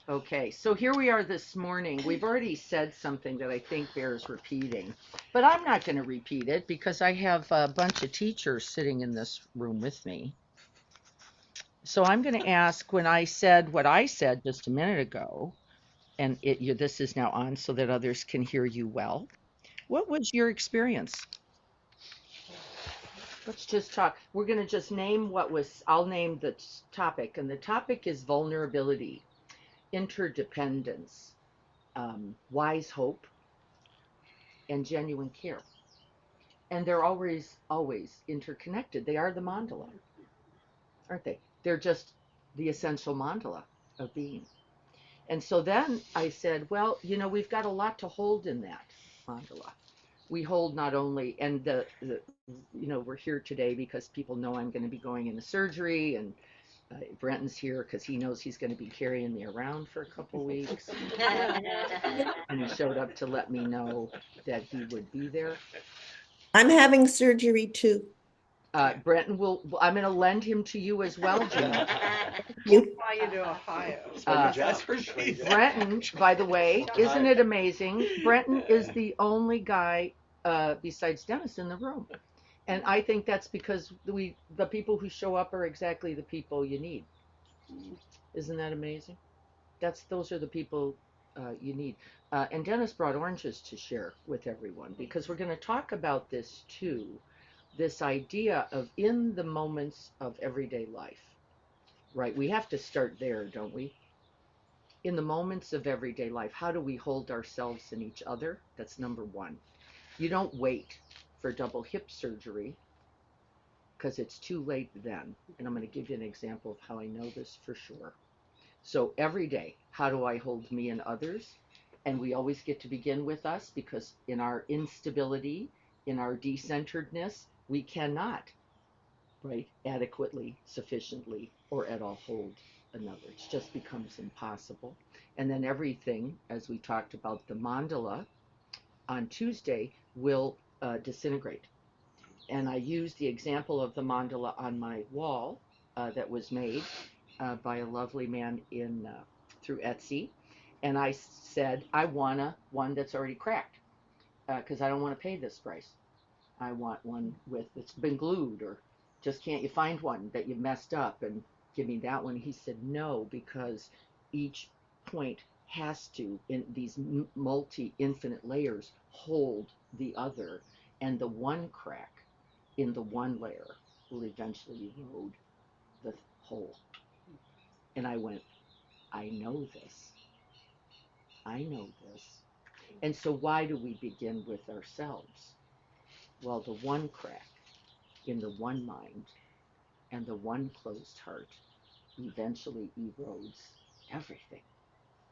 Okay, so here we are this morning. We've already said something that I think bears repeating, but I'm not going to repeat it because I have a bunch of teachers sitting in this room with me. So I'm going to ask when I said what I said just a minute ago, and this is now on so that others can hear you well. What was your experience? Let's just talk. We're going to just name I'll name the topic, and the topic is vulnerability, interdependence, wise hope, and genuine care. And they're always interconnected. They are the mandala, aren't they? They're just the essential mandala of being. And so then I said, well, we've got a lot to hold in that mandala. We hold not only, and we're here today because people know I'm going to be going into surgery, and Brenton's here because he knows he's going to be carrying me around for a couple weeks. And he showed up to let me know that he would be there. I'm having surgery too. Brenton I'm going to lend him to you as well, Gina. You, Fly you to Ohio. Brenton, by the way, isn't it amazing? Brenton is the only guy besides Dennis in the room. And I think that's because the people who show up are exactly the people you need. Isn't that amazing? Those are the people you need. And Dennis brought oranges to share with everyone because we're going to talk about this too. This idea of in the moments of everyday life, right? We have to start there, don't we? In the moments of everyday life, how do we hold ourselves and each other? That's number one. You don't wait for double hip surgery because it's too late then. And I'm going to give you an example of how I know this for sure. So every day, how do I hold me and others? And we always get to begin with us because in our instability, in our decenteredness, we cannot, right, adequately, sufficiently, or at all hold another. It just becomes impossible. And then everything, as we talked about the mandala on Tuesday, will disintegrate. And I used the example of the mandala on my wall that was made by a lovely man through Etsy. And I said, I want one that's already cracked because I don't want to pay this price. I want one that's been glued, or just can't you find one that you messed up and give me that one? He said no, because each point has to, in these infinite layers, hold the other, and the one crack in the one layer will eventually erode the whole. And I went, I know this. I know this. And so why do we begin with ourselves? Well, the one crack in the one mind and the one closed heart eventually erodes everything,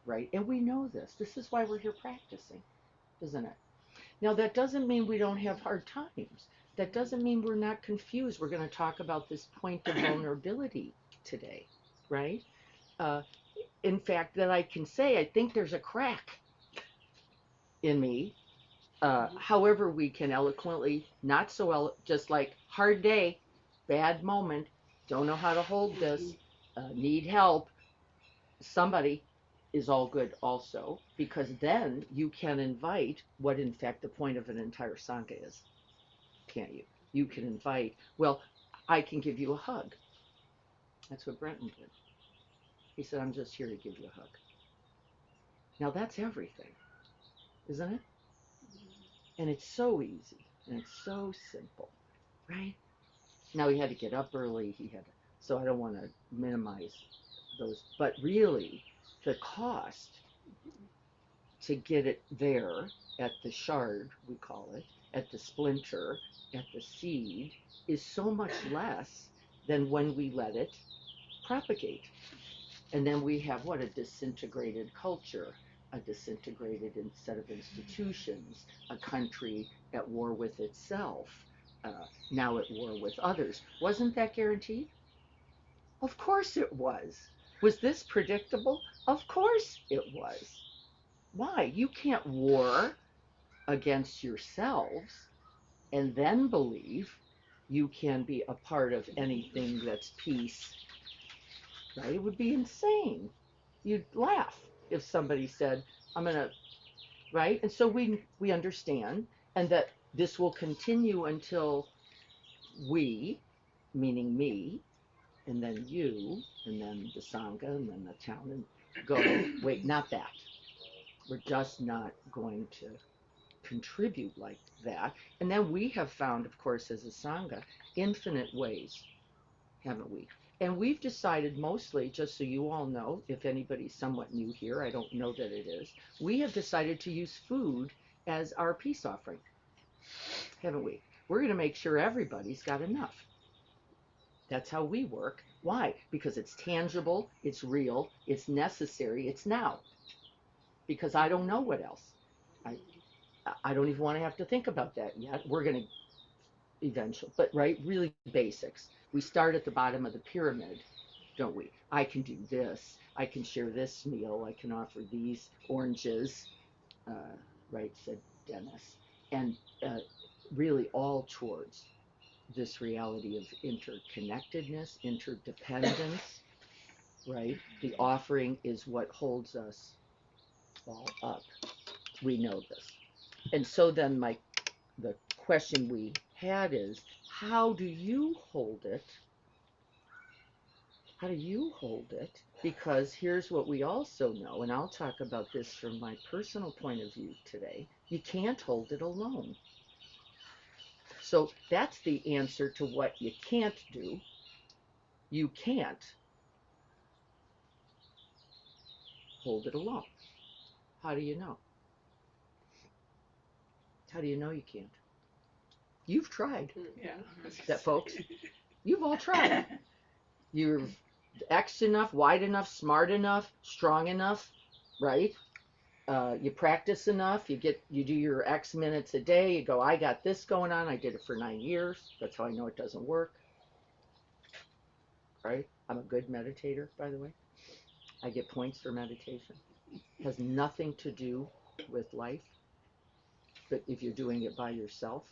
right? And we know this. This is why we're here practicing, isn't it? Now, that doesn't mean we don't have hard times. That doesn't mean we're not confused. We're going to talk about this point of vulnerability today, right? Uh, in fact, that I can say, I think there's a crack in me. However, we can eloquently, not so just like hard day, bad moment, don't know how to hold this, need help. Somebody is all good also, because then you can invite what, in fact, the point of an entire sangha is, can't you? You can invite, well, I can give you a hug. That's what Brenton did. He said, I'm just here to give you a hug. Now that's everything, isn't it? And it's so easy and it's so simple, right? Now he had to get up early. So I don't want to minimize those, but really, the cost to get it there at the shard, we call it, at the splinter, at the seed, is so much less than when we let it propagate. And then we have what? A disintegrated culture, a disintegrated set of institutions, a country at war with itself, now at war with others. Wasn't that guaranteed? Of course it was. Was this predictable? Of course it was. Why? You can't war against yourselves and then believe you can be a part of anything that's peace right? It would be insane. You'd laugh if somebody said, I'm going to, right? And so we understand, and that this will continue until we, meaning me, and then you, and then the Sangha, and then the town, and go, wait, not that. We're just not going to contribute like that. And then we have found, of course, as a Sangha, infinite ways, haven't we? And we've decided mostly, just so you all know, if anybody's somewhat new here, I don't know that it is, we have decided to use food as our peace offering, haven't we? We're going to make sure everybody's got enough. That's how we work. Why? Because it's tangible, it's real, it's necessary, it's now. Because I don't know what else. I, I don't even want to have to think about that yet. We're going to eventually, but right, really basics. We start at the bottom of the pyramid, don't we? I can do this. I can share this meal. I can offer these oranges, uh, right, said Dennis. And really all towards this reality of interconnectedness, interdependence, right? The offering is what holds us all up. We know this. And so then the question we had is, how do you hold it? How do you hold it? Because here's what we also know, and I'll talk about this from my personal point of view today. You can't hold it alone. So that's the answer to what you can't do. You can't hold it alone. How do you know? How do you know you can't? You've tried. Yeah. That, folks, you've all tried. You're X enough, wide enough, smart enough, strong enough, right? You practice enough. You do your X minutes a day. You go, I got this going on. I did it for 9 years. That's how I know it doesn't work, right? I'm a good meditator, by the way. I get points for meditation. It has nothing to do with life, but if you're doing it by yourself,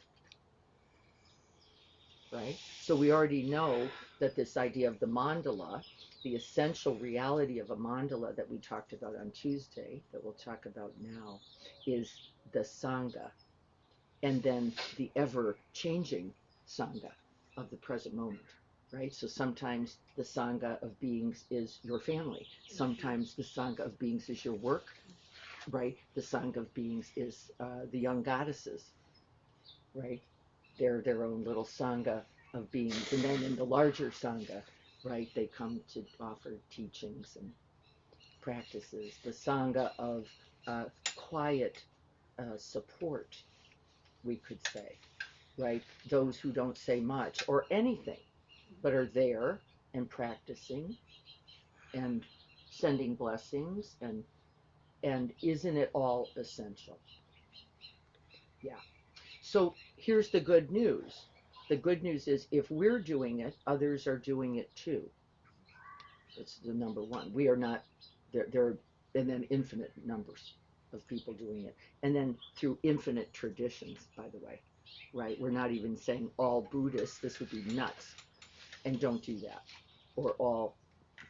right? So we already know that this idea of the mandala, the essential reality of a mandala that we talked about on Tuesday, that we'll talk about now, is the Sangha, and then the ever changing Sangha of the present moment, right? So sometimes the Sangha of beings is your family, sometimes the Sangha of beings is your work, right? The Sangha of beings is the young goddesses, right? They're their own little Sangha of beings. And then in the larger Sangha, right, they come to offer teachings and practices. The Sangha of quiet support, we could say, right? Those who don't say much or anything, but are there and practicing and sending blessings, and isn't it all essential? Yeah. So here's the good news. The good news is if we're doing it, others are doing it too. That's the number one. We are not there, and then infinite numbers of people doing it. And then through infinite traditions, by the way. Right? We're not even saying all Buddhists, this would be nuts. And don't do that. Or all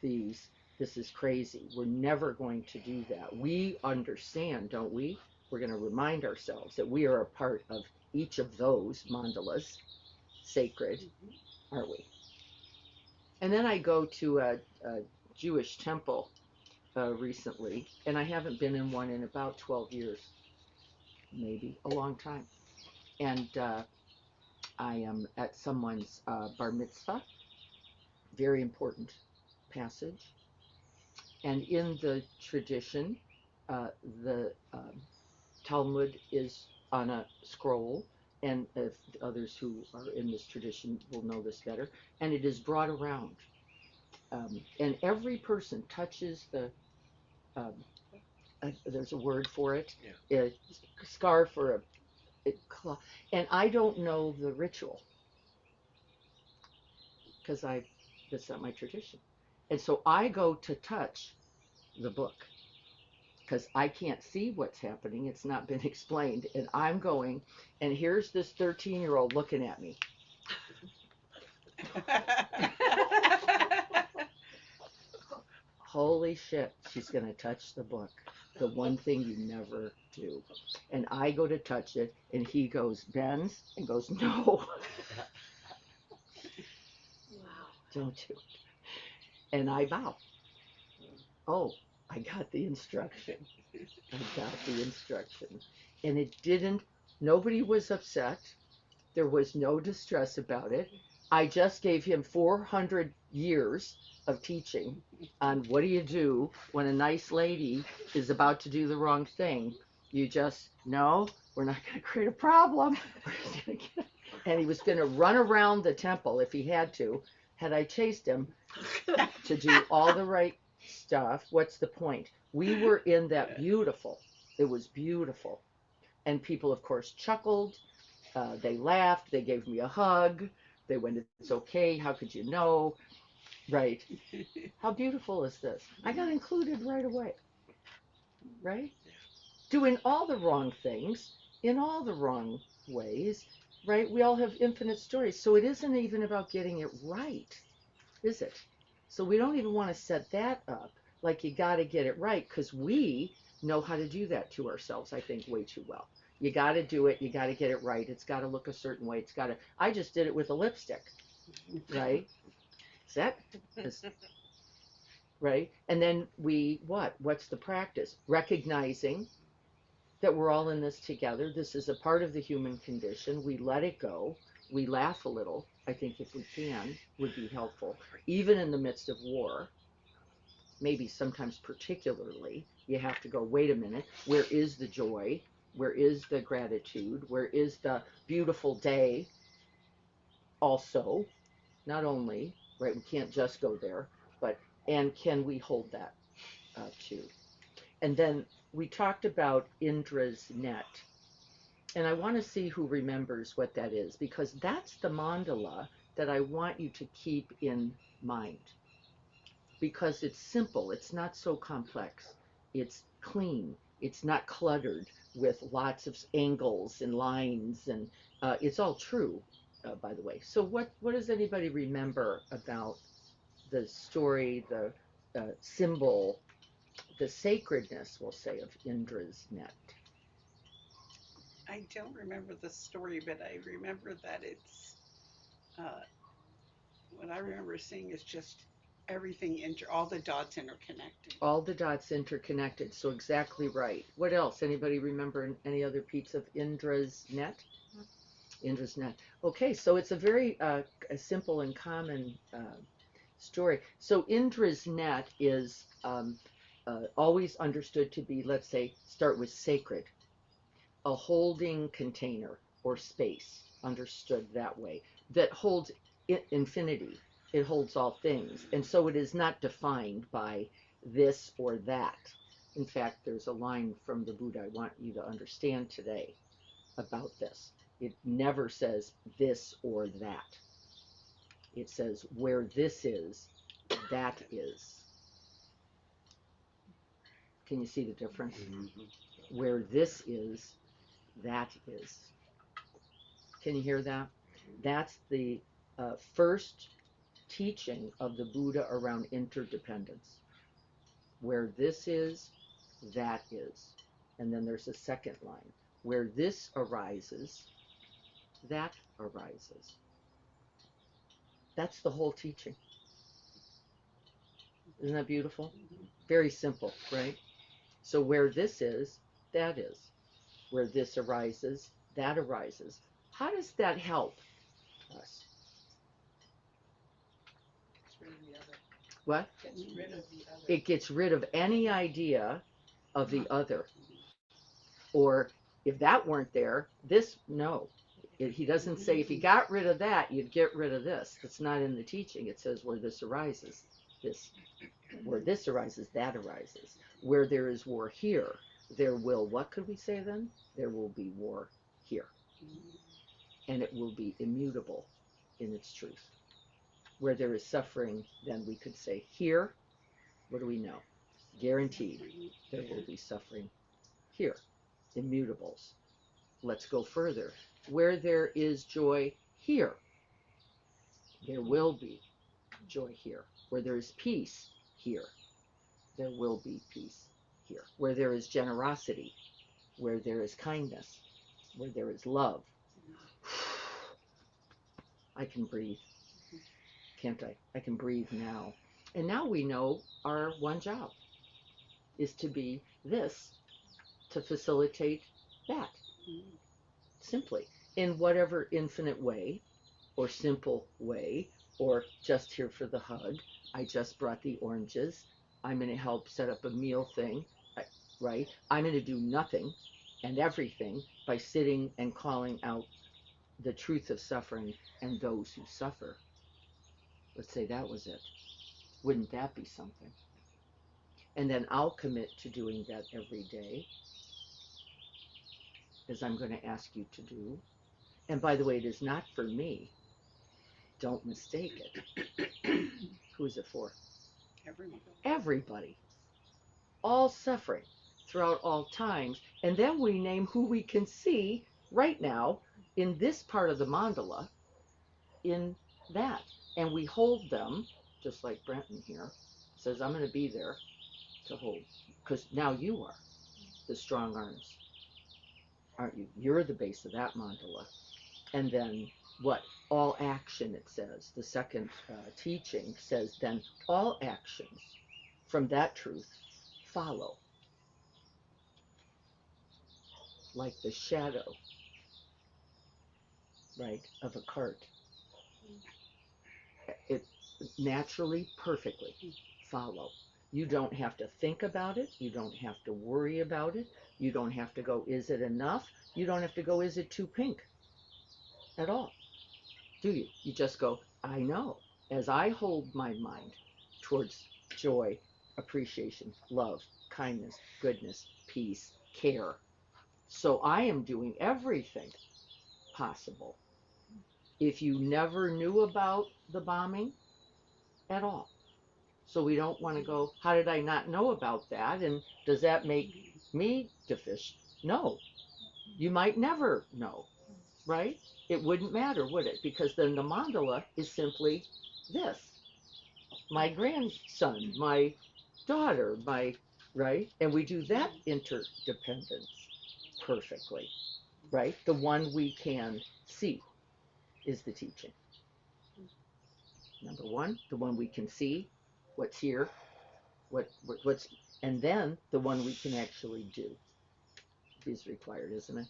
these, this is crazy. We're never going to do that. We understand, don't we? We're going to remind ourselves that we are a part of each of those mandalas, sacred, aren't we? And then I go to a Jewish temple recently, and I haven't been in one in about 12 years, maybe a long time. And I am at someone's bar mitzvah, very important passage. And in the tradition, the Talmud is on a scroll, and if others who are in this tradition will know this better, and it is brought around. And every person touches the, um, there's a word for it, a scarf or a cloth, and I don't know the ritual because that's not my tradition. And so I go to touch the book because I can't see what's happening. It's not been explained. And I'm going, and here's this 13-year-old looking at me. holy shit, she's going to touch the book. The one thing you never do. And I go to touch it, and he goes, bends, and goes, no. Don't do it. And I bow. Oh, I got the instruction. I got the instruction. And it didn't, nobody was upset. There was no distress about it. I just gave him 400 years of teaching on what do you do when a nice lady is about to do the wrong thing. You just, no, we're not going to create a problem. And he was going to run around the temple if he had to. Had I chased him to do all the right stuff, what's the point? We were in that beautiful, it was beautiful. And people, of course, chuckled. They laughed. They gave me a hug. They went, it's okay. How could you know? Right. How beautiful is this? I got included right away. Right? Doing all the wrong things in all the wrong ways. Right? We all have infinite stories. So it isn't even about getting it right, is it? So we don't even want to set that up like you got to get it right, because we know how to do that to ourselves, I think, way too well. You got to do it. You got to get it right. It's got to look a certain way. It's got to. I just did it with a lipstick, right? Is that right? And then we what? What's the practice? Recognizing that we're all in this together. This is a part of the human condition. We let it go. We laugh a little. I think if we can, would be helpful, even in the midst of war. Maybe sometimes particularly, you have to go, wait a minute, where is the joy? Where is the gratitude? Where is the beautiful day? Also, not only, right, we can't just go there, but, and can we hold that too? And then we talked about Indra's net. And I want to see who remembers what that is, because that's the mandala that I want you to keep in mind. Because it's simple, it's not so complex, it's clean, it's not cluttered with lots of angles and lines, and it's all true, by the way. So what does anybody remember about the story, the symbol, the sacredness, we'll say, of Indra's net? I don't remember the story, but I remember that it's uh, what I remember seeing is just everything all the dots interconnected. All the dots interconnected, so exactly right. What else? Anybody remember any other peeps of Indra's net? Indra's net. Okay, so it's a very a simple and common story. So Indra's net is always understood to be, let's say, start with sacred, a holding container or space, understood that way, that holds infinity. It holds all things. And so it is not defined by this or that. In fact, there's a line from the Buddha I want you to understand today about this. It never says this or that. It says where this is, that is. Can you see the difference? Where this is, that is. Can you hear that? That's the first teaching of the Buddha around interdependence. Where this is, that is. And then there's a second line. Where this arises, that arises. That's the whole teaching. Isn't that beautiful? Very simple, right? So where this is, that is. Where this arises, that arises. How does that help us? What? It gets rid of any idea of the other. Or if that weren't there, this, no. He doesn't say if you got rid of that, you'd get rid of this. It's not in the teaching. It says where this arises, this. Where this arises, that arises. Where there is war here, there will, what could we say then? There will be war here. And it will be immutable in its truth. Where there is suffering, then we could say here, what do we know? Guaranteed, there will be suffering here. Immutables. Let's go further. Where there is joy here, there will be joy here. Where there is peace here, there will be peace here. Where there is generosity, where there is kindness, where there is love, I can breathe, can't I? I can breathe now. And now we know our one job is to be this, to facilitate that, simply, in whatever infinite way, or simple way, or just here for the hug. I just brought the oranges. I'm going to help set up a meal thing, right? I'm going to do nothing and everything by sitting and calling out the truth of suffering and those who suffer. Let's say that was it. Wouldn't that be something? And then I'll commit to doing that every day, as I'm going to ask you to do. And by the way, it is not for me. Don't mistake it. Who is it for? Everyone. Everybody. All suffering throughout all times. And then we name who we can see right now in this part of the mandala, in that. And we hold them, just like Brenton here says, I'm going to be there to hold. Because now you are the strong arms, aren't you? You're the base of that mandala. And then what? All action, it says. The second teaching says, then all actions from that truth follow. Like the shadow, right, of a cart. It naturally, perfectly follow. You don't have to think about it. You don't have to worry about it. You don't have to go, is it enough? You don't have to go, is it too pink? At all. Do you? You just go, I know. As I hold my mind towards joy, appreciation, love, kindness, goodness, peace, care. So I am doing everything possible. If you never knew about the bombing at all. So we don't want to go, how did I not know about that? And does that make me deficient? No. You might never know, right? It wouldn't matter, would it? Because then the mandala is simply this. My grandson, my daughter, right? And we do that interdependence perfectly, right? The one we can see is the teaching. Number one, the one we can see, what's here, what's, and then the one we can actually do is required, isn't it?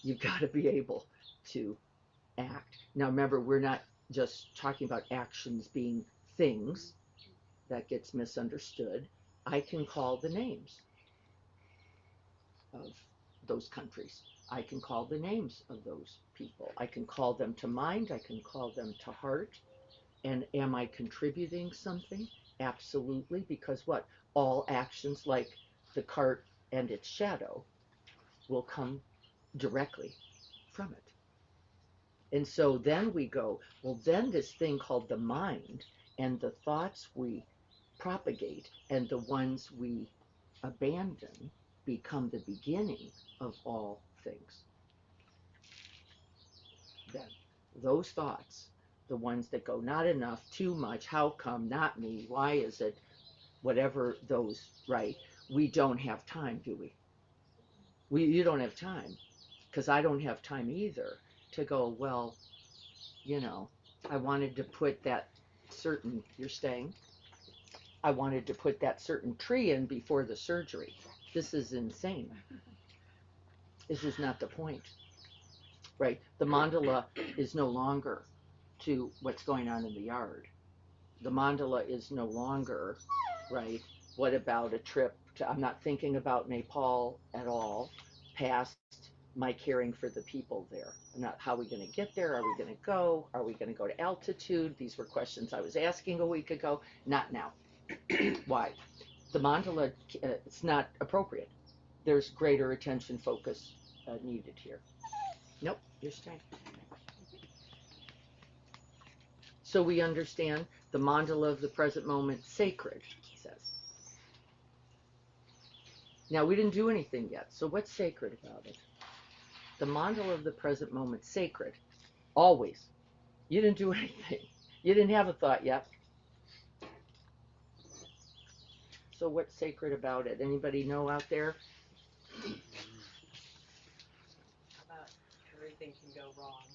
You've got to be able to act. Now remember, we're not just talking about actions being things. That gets misunderstood. I can call the names of those countries. I can call the names of those people. I can call them to mind. I can call them to heart. And am I contributing something? Absolutely, because what? All actions like the cart and its shadow will come directly from it. And so then we go, well, then this thing called the mind and the thoughts we propagate and the ones we abandon become the beginning of all things. Then those thoughts, the ones that go not enough, too much, how come, not me, why is it, whatever those, right? We don't have time, do we? You don't have time, because I don't have time either to go, well, I wanted to put that certain, you're staying? I wanted to put that certain tree in before the surgery. This is insane. This is not the point, right? The mandala is no longer to what's going on in the yard. The mandala is no longer, right? What about a trip to, I'm not thinking about Nepal at all, past my caring for the people there. I'm not, how are we going to get there? Are we going to go? Are we going to go to altitude? These were questions I was asking a week ago. Not now. Why? The mandala, it's not appropriate. There's greater attention focus needed here. Nope, you're staying. So we understand the mandala of the present moment, sacred, he says. Now, we didn't do anything yet, so what's sacred about it? The mandala of the present moment, sacred, always. You didn't do anything. You didn't have a thought yet. So what's sacred about it? Anybody know out there? About everything can go wrong,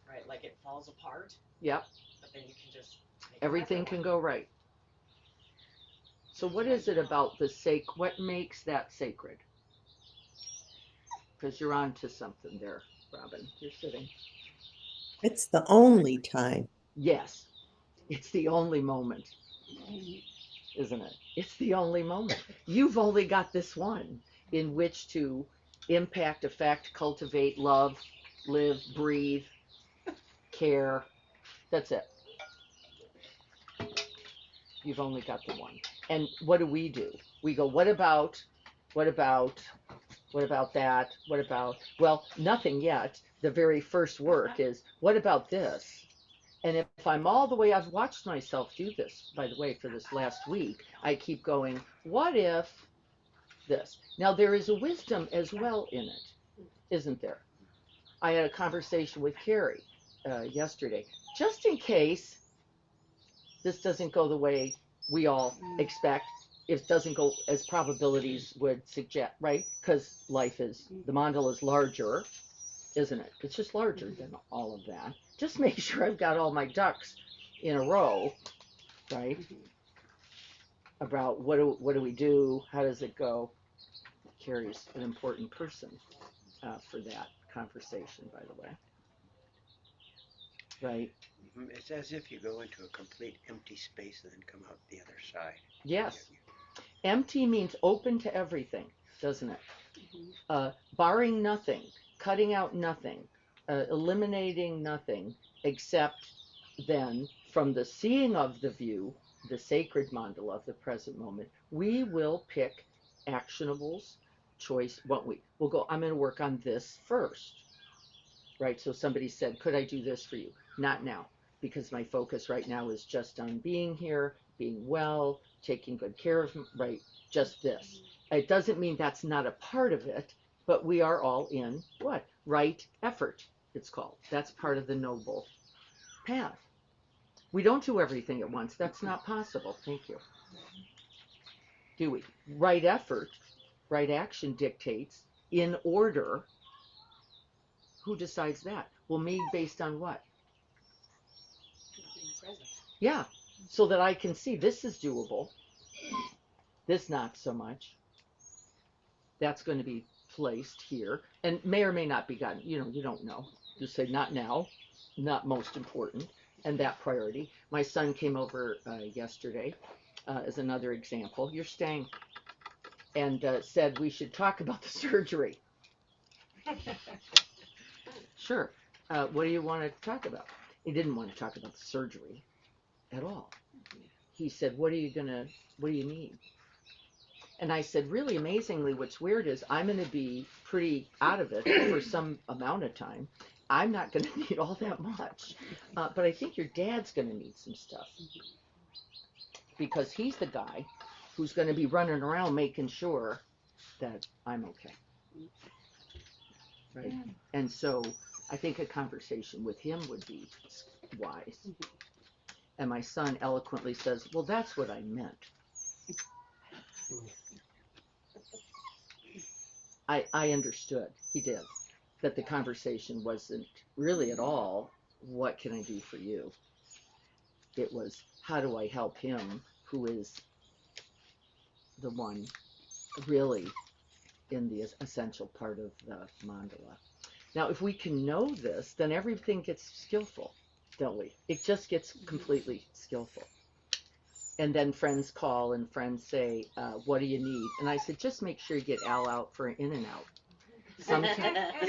right? Like it falls apart, Yep. but then you can just make Everything another can one. go right. So what is it about the what makes that sacred? Because you're on to something there, Robin. You're sitting. It's the only time. Yes, it's the only moment, isn't it? It's the only moment. You've only got this one in which to impact, affect, cultivate, love, live, breathe, care. That's it. You've only got the one. And what do? We go, what about, what about, what about that? What about, well, nothing yet. The very first work is, what about this? And if I'm all the way, I've watched myself do this, by the way, for this last week. I keep going, what if this? Now, there is a wisdom as well in it, isn't there? I had a conversation with Carrie yesterday. Just in case this doesn't go the way we all expect, if it doesn't go as probabilities would suggest, right? Because life is, the mandala is larger, isn't it? It's just larger than all of that. Just make sure I've got all my ducks in a row, right? About what do we do? How does it go? Carrie's an important person for that conversation, by the way. Right? It's as if you go into a complete empty space and then come out the other side. Yes. Empty means open to everything, doesn't it? Barring nothing, cutting out nothing, eliminating nothing, except then from the seeing of the view, the sacred mandala of the present moment, we will pick actionables, choice, won't we? We'll go, I'm going to work on this first, right? So somebody said, could I do this for you? Not now, because my focus right now is just on being here, being well, taking good care of, right? Just this. It doesn't mean that's not a part of it, but we are all in what? Right effort, it's called. That's part of the noble path. We don't do everything at once. That's not possible. Thank you. Do we? Right effort, right action dictates in order. Who decides that? Well, me based on what? Being present. Yeah, so that I can see this is doable. This not so much. That's going to be placed here and may or may not be gotten. You don't know. Just say not now, not most important, and that priority. My son came over yesterday as another example. You're staying, and said we should talk about the surgery. Sure. What do you want to talk about? He didn't want to talk about the surgery at all. He said, what do you need? And I said, really amazingly, what's weird is I'm going to be pretty out of it for some amount of time. I'm not going to need all that much. But I think your dad's going to need some stuff. Because he's the guy who's going to be running around making sure that I'm okay. Right? And so I think a conversation with him would be wise. And my son eloquently says, well, that's what I meant. I understood, he did, that the conversation wasn't really at all, what can I do for you? It was, how do I help him, who is the one really in the essential part of the mandala. Now, if we can know this, then everything gets skillful, don't we? It just gets completely skillful. And then friends call and friends say, what do you need? And I said, just make sure you get Al out for an in and out.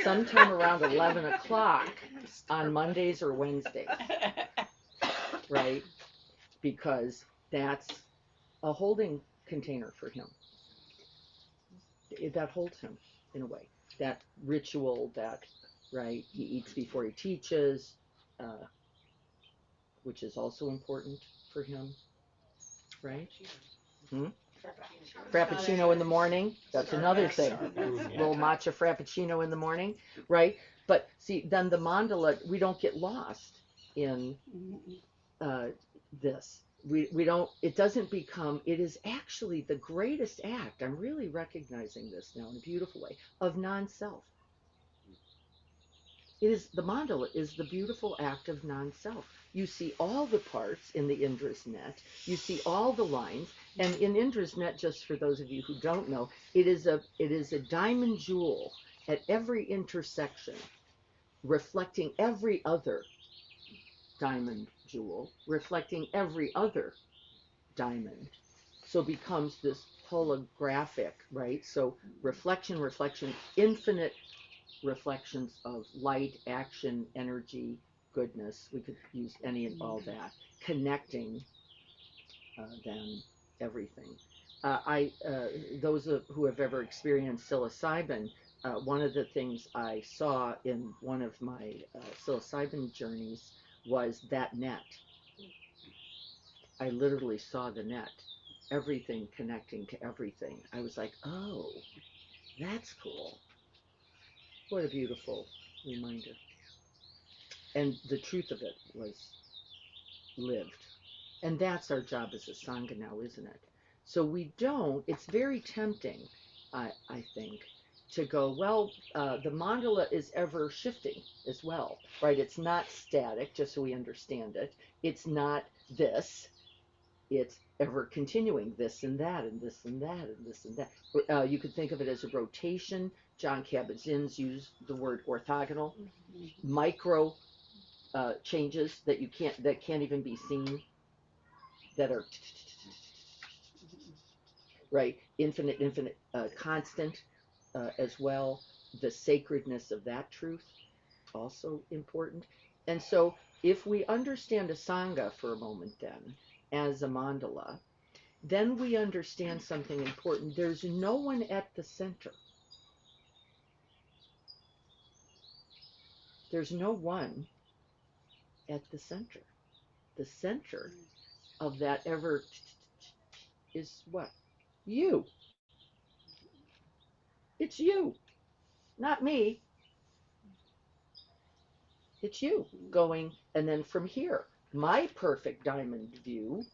Sometime around 11 o'clock on Mondays or Wednesdays, right? Because that's a holding container for him. That holds him in a way. That ritual, that, right? He eats before he teaches, which is also important for him. Right? Frappuccino in the morning. That's another thing. Little matcha frappuccino in the morning, right? But see, then the mandala, we don't get lost in this. we don't, it doesn't become, it is actually the greatest act. I'm really recognizing this now in a beautiful way of non-self. It is, the mandala is the beautiful act of non-self. You see all the parts in the Indra's net. You see all the lines. And in Indra's net, just for those of you who don't know, it is a diamond jewel at every intersection, reflecting every other diamond jewel, reflecting every other diamond. So becomes this holographic, right? So reflection, reflection, infinite reflections of light, action, energy, goodness. We could use any and all that, connecting then everything. Those who have ever experienced psilocybin, one of the things I saw in one of my psilocybin journeys was that net. I literally saw the net, everything connecting to everything. I was like, oh, that's cool. What a beautiful reminder. And the truth of it was lived. And that's our job as a Sangha now, isn't it? So we don't, it's very tempting, I think, to go, well, the mandala is ever shifting as well, right? It's not static, just so we understand it. It's not this. It's ever continuing, this and that, and this and that, and this and that. You could think of it as a rotation. John Kabat-Zinn's used the word orthogonal, micro changes that can't even be seen, that are right, infinite, constant as well. The sacredness of that truth also important. And so, if we understand a sangha for a moment, then as a mandala, then we understand something important. There's no one at the center. There's no one at the center. The center of that ever is what? You. It's you, not me. It's you going, and then from here, my perfect diamond view,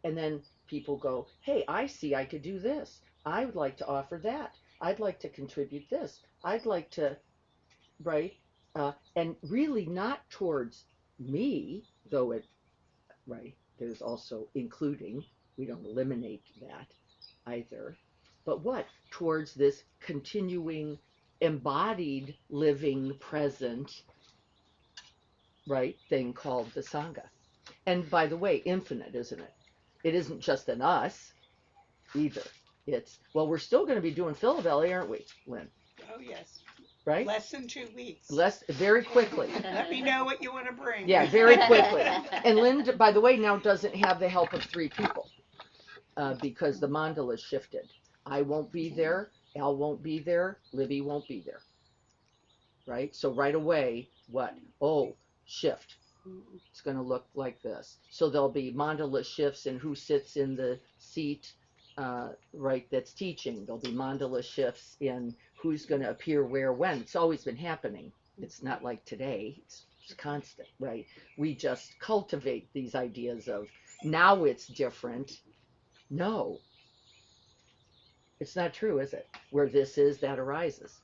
and then people go, hey, I see I could do this. I would like to offer that. I'd like to contribute this. I'd like to, right? And really not towards me, though it, right, there's also including, we don't eliminate that either. But what? Towards this continuing, embodied, living, present, right, thing called the Sangha. And by the way, infinite, isn't it? It isn't just in us either. It's, well, we're still going to be doing Philabelly, aren't we, Lynn? Oh, yes. Right? Less than 2 weeks. Very quickly. Let me know what you want to bring. Yeah, very quickly. And Lynn, by the way, now doesn't have the help of 3 people because the mandala shifted. I won't be there. Al won't be there. Libby won't be there. Right? So right away, what? Oh, shift. It's going to look like this. So there'll be mandala shifts in who sits in the seat, right, that's teaching. There'll be mandala shifts in who's going to appear where, when. It's always been happening. It's not like today. It's constant, right? We just cultivate these ideas of now it's different. No, it's not true, is it? Where this is, that arises.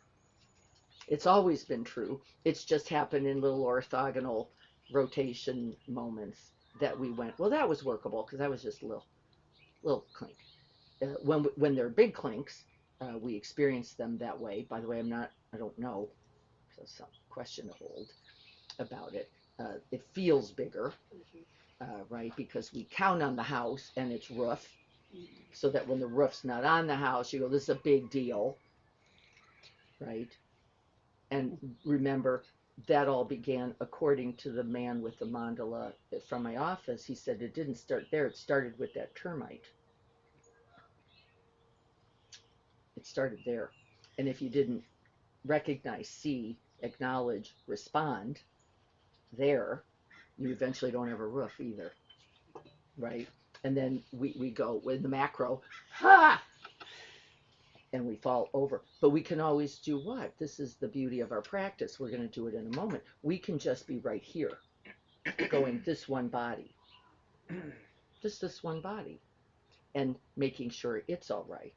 It's always been true. It's just happened in little orthogonal rotation moments that we went, well, that was workable because that was just a little clink. When they're big clinks, we experience them that way. By the way, I don't know, so some question to hold about it. It feels bigger, right? Because we count on the house and its roof, so that when the roof's not on the house, you go, this is a big deal, right? And remember, that all began according to the man with the mandala from my office. He said it didn't start there. It started with that termite. It started there. And if you didn't recognize, see, acknowledge, respond there, you eventually don't have a roof either, right? And then we go with the macro, ha! And we fall over. But we can always do what? This is the beauty of our practice. We're going to do it in a moment. We can just be right here, going this one body. just this one body, and making sure it's all right.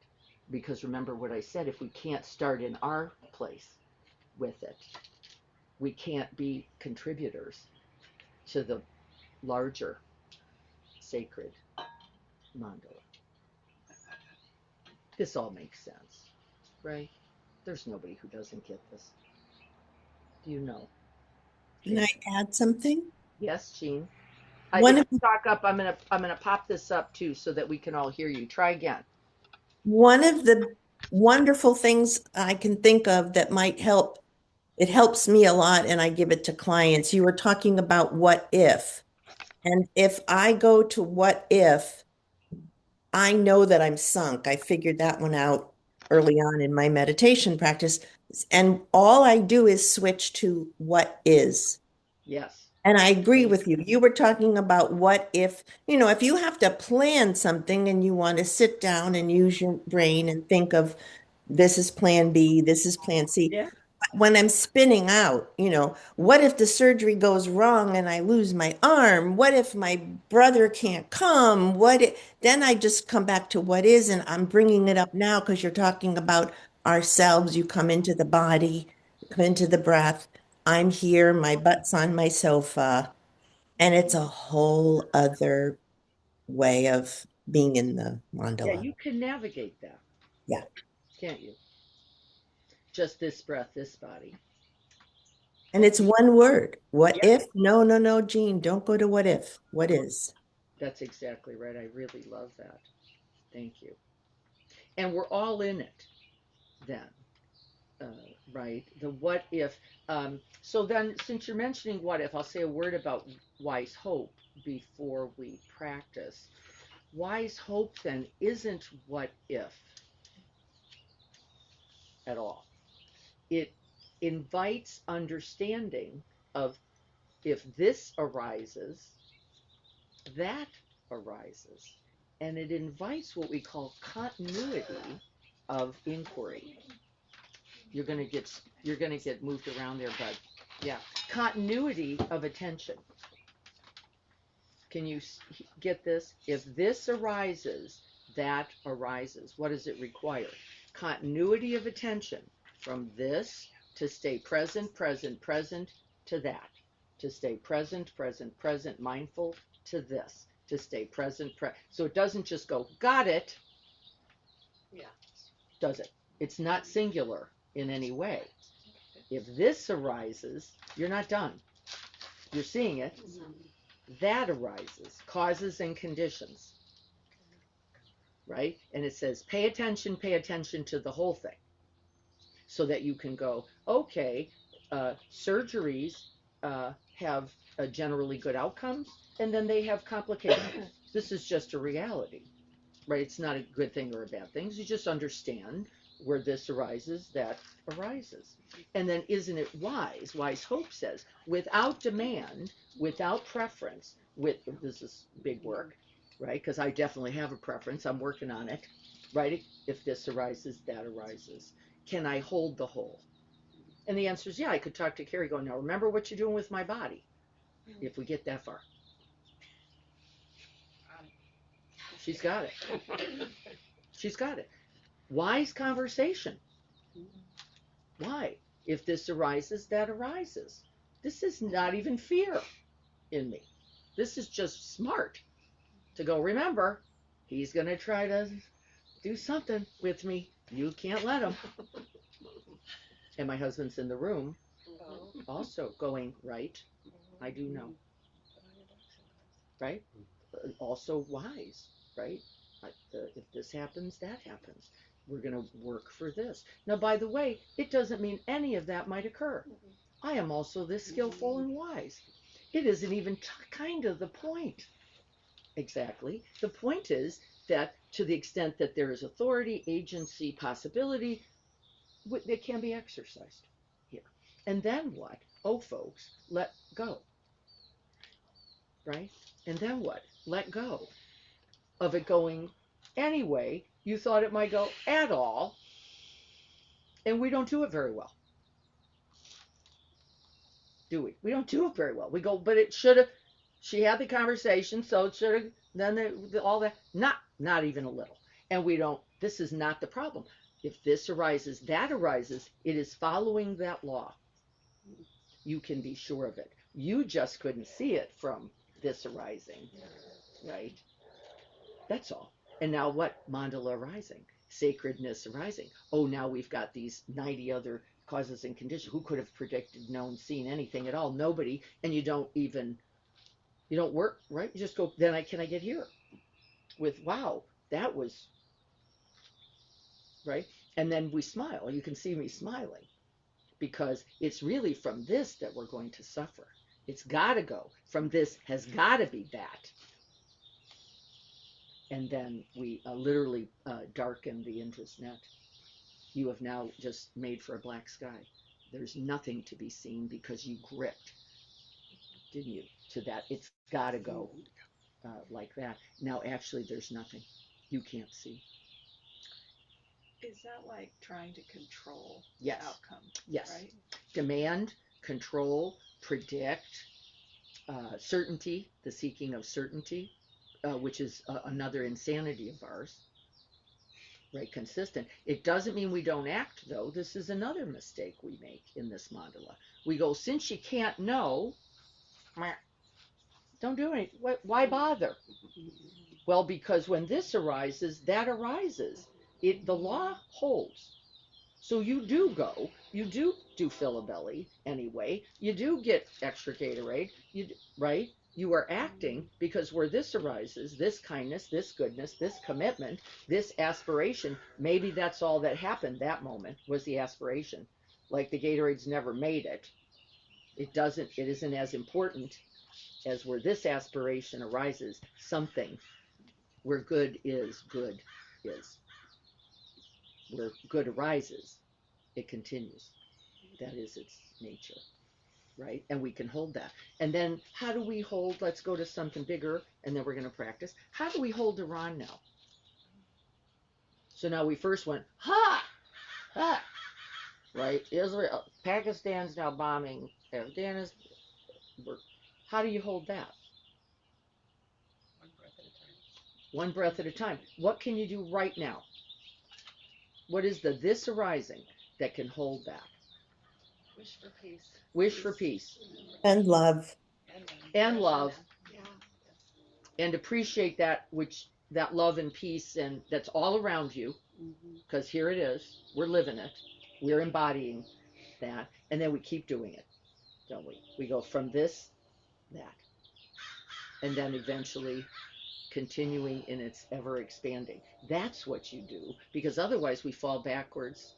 Because remember what I said, if we can't start in our place with it, we can't be contributors to the larger sacred mandala. This all makes sense, right? There's nobody who doesn't get this. Do you know? Can I add something? Yes, Jean. One If of you talk up, I'm gonna pop this up too so that we can all hear you. Try again. one of the wonderful things I can think of that might help, it helps me a lot, and I give it to clients. You were talking about what if. And if I go to what if, I know that I'm sunk. I figured that one out early on in my meditation practice. And all I do is switch to what is. Yes. And I agree Thank with you. You were talking about what if, if you have to plan something and you want to sit down and use your brain and think of this is plan B, this is plan C. Yeah. When I'm spinning out, what if the surgery goes wrong and I lose my arm? What if my brother can't come? Then I just come back to what is, and I'm bringing it up now because you're talking about ourselves. You come into the body, you come into the breath. I'm here, my butt's on my sofa, and it's a whole other way of being in the Yeah, mandala. you can navigate that, Yeah. can't you? Just this breath, this body. And it's one word. What Yeah. if? No, no, no, Gene, don't go to what if. What is? That's exactly right. I really love that. Thank you. And we're all in it then, uh, right? The what if. So then, since you're mentioning what if, I'll say a word about wise hope before we practice. Wise hope then isn't what if at all. It invites understanding of if this arises, that arises. And it invites what we call continuity of inquiry. You're gonna get moved around there, bud. Yeah, continuity of attention. Can you get this? If this arises, that arises. What does it require? Continuity of attention from this to stay present, present, present to that, to stay present, present, present, mindful to this, to stay present, so it doesn't just go, got it, Yeah. does it? It's not singular in any way. If this arises, you're not done. You're seeing it. That arises, causes and conditions, right? And it says, pay attention to the whole thing so that you can go, okay, surgeries have generally good outcomes, and then they have complications. This is just a reality, right? It's not a good thing or a bad thing. You just understand where this arises, that arises. And then isn't it wise? Wise hope says, without demand, without preference, this is big work, right? Because I definitely have a preference. I'm working on it, right? If this arises, that arises. Can I hold the whole? And the answer is yeah, I could talk to Carrie going, now remember what you're doing with my body if we get that far. She's got it. She's got it. Wise conversation. Why? If this arises, that arises. This is not even fear in me. This is just smart to go, remember, he's going to try to do something with me. You can't let him. And my husband's in the room also going, right, I do know. Right? Also wise, right? If this happens, that happens. We're going to work for this. Now, by the way, it doesn't mean any of that might occur. I am also this skillful and wise. It isn't even kind of the point. Exactly. The point is that to the extent that there is authority, agency, possibility, it can be exercised here. And then what? Oh, folks, let go. Right? And then what? Let go of it going anyway. You thought it might go at all, and we don't do it very well, do we? We don't do it very well. We go, but it should have, She had the conversation, so it should have then all that. Not even a little. And we don't. This is not the problem. If this arises, that arises. It is following that law. You can be sure of it. You just couldn't see it from this arising, right? That's all. And now what? Mandala arising, sacredness arising. Oh, now we've got these 90 other causes and conditions. Who could have predicted, known, seen anything at all? Nobody. And you don't work, right? You just go, then can I get here? With, wow, that was, right? And then we smile. You can see me smiling because it's really from this that we're going to suffer. It's got to go. From this has got to be that. And then we literally darken the Indra's net. You have now just made for a black sky. There's nothing to be seen because you gripped, didn't you, to that. It's got to go like that. Now, actually, there's nothing. You can't see. Is that like trying to control Yes. the outcome? Yes. Right? Demand, control, predict, certainty, the seeking of certainty, which is another insanity of ours. Right, consistent. It doesn't mean we don't act, though. This is another mistake we make in this mandala. We go, since you can't know, don't do anything. Why bother? Well, because when this arises, that arises. The law holds. So you do go. You do fill a belly anyway. You do get extra Gatorade. Right? You are acting because where this arises, this kindness, this goodness, this commitment, this aspiration, maybe that's all that happened that moment was the aspiration. Like the Gatorade's never made it. It isn't as important as where this aspiration arises, something where good is. Where good arises, it continues. That is its nature. Right? And we can hold that. And then how do we hold, let's go to something bigger, and then we're going to practice. How do we hold Iran now? So now we first went, ha! Ha! Right? Israel, Pakistan's now bombing Afghanistan. How do you hold that? One breath at a time. One breath at a time. What can you do right now? What is this arising that can hold that? Wish for peace. Wish for peace. And love. And love. Yeah. And appreciate that love and peace and that's all around you, because here it is. We're living it. We're embodying that. And then we keep doing it, don't we? We go from this, that. And then eventually continuing in its ever expanding. That's what you do, because otherwise we fall backwards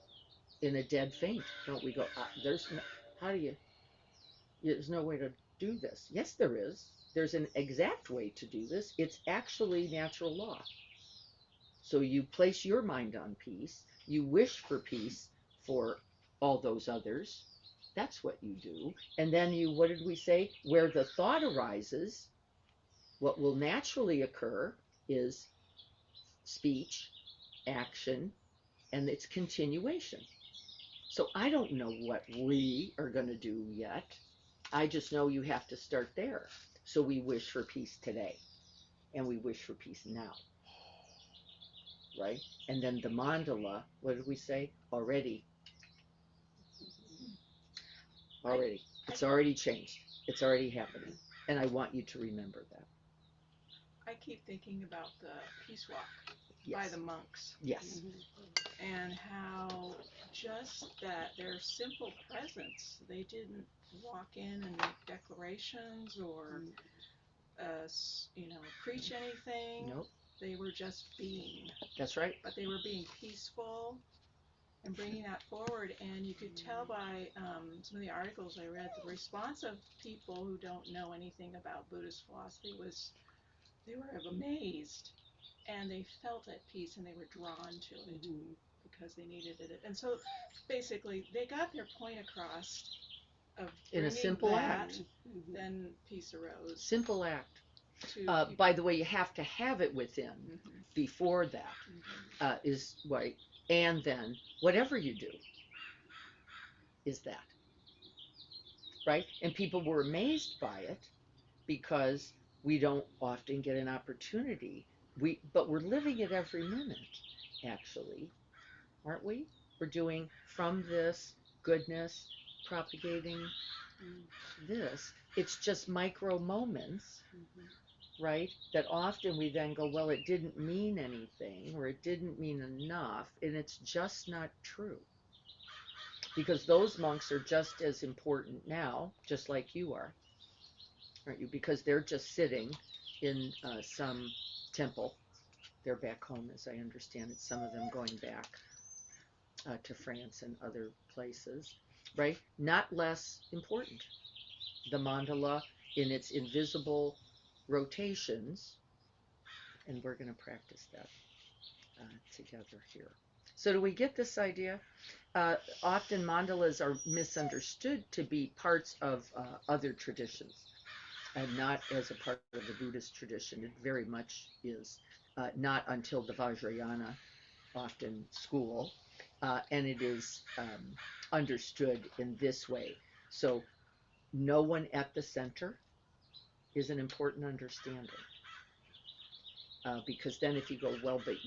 in a dead faint, don't we? Go, how do you, there's no way to do this. Yes, there is. There's an exact way to do this. It's actually natural law. So you place your mind on peace. You wish for peace for all those others. That's what you do. And then what did we say? Where the thought arises, what will naturally occur is speech, action, and its continuation. So I don't know what we are going to do yet. I just know you have to start there. So we wish for peace today, and we wish for peace now. Right? And then the mandala, what did we say? Already. It's already changed. It's already happening. And I want you to remember that. I keep thinking about the peace walk Yes. by the monks. Yes. And how just that their simple presence, they didn't walk in and make declarations or preach anything. Nope. They were just being. That's right. But they were being peaceful and bringing that forward. And you could tell by some of the articles I read, the response of people who don't know anything about Buddhist philosophy was they were amazed. And they felt at peace and they were drawn to it because they needed it. And so basically they got their point across of in a simple act. Then peace arose. Simple act. By the way, you have to have it within before that is right. And then whatever you do is that. Right? And people were amazed by it because we don't often get an opportunity. But we're living it every minute, actually, aren't we? We're doing from this goodness, propagating this. It's just micro moments, right? That often we then go, well, it didn't mean anything or it didn't mean enough, and it's just not true. Because those monks are just as important now, just like you are, aren't you? Because they're just sitting in some temple. They're back home, as I understand it. Some of them going back to France and other places, right? Not less important. The mandala in its invisible rotations, and we're going to practice that together here. So, do we get this idea? Often mandalas are misunderstood to be parts of other traditions and not as a part of the Buddhist tradition. It very much is not until the Vajrayana, often school, and it is understood in this way. So, no one at the center is an important understanding. Because then if you go, well, but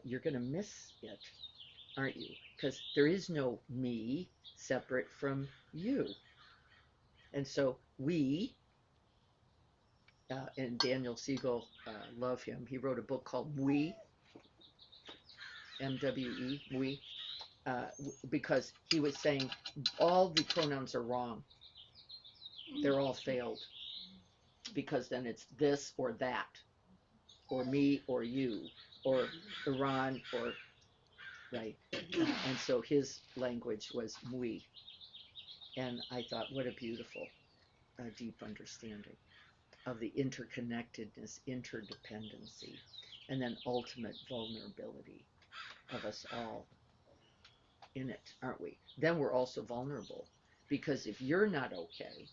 you're going to miss it, aren't you? Because there is no me separate from you. And so we, and Daniel Siegel, love him. He wrote a book called We, MWE, we, because he was saying all the pronouns are wrong. They're all failed. Because then it's this or that, or me or you, or Iran, or, right? And so his language was we. And I thought, what a beautiful, deep understanding of the interconnectedness, interdependency, and then ultimate vulnerability of us all in it, aren't we? Then we're also vulnerable because if you're not okay,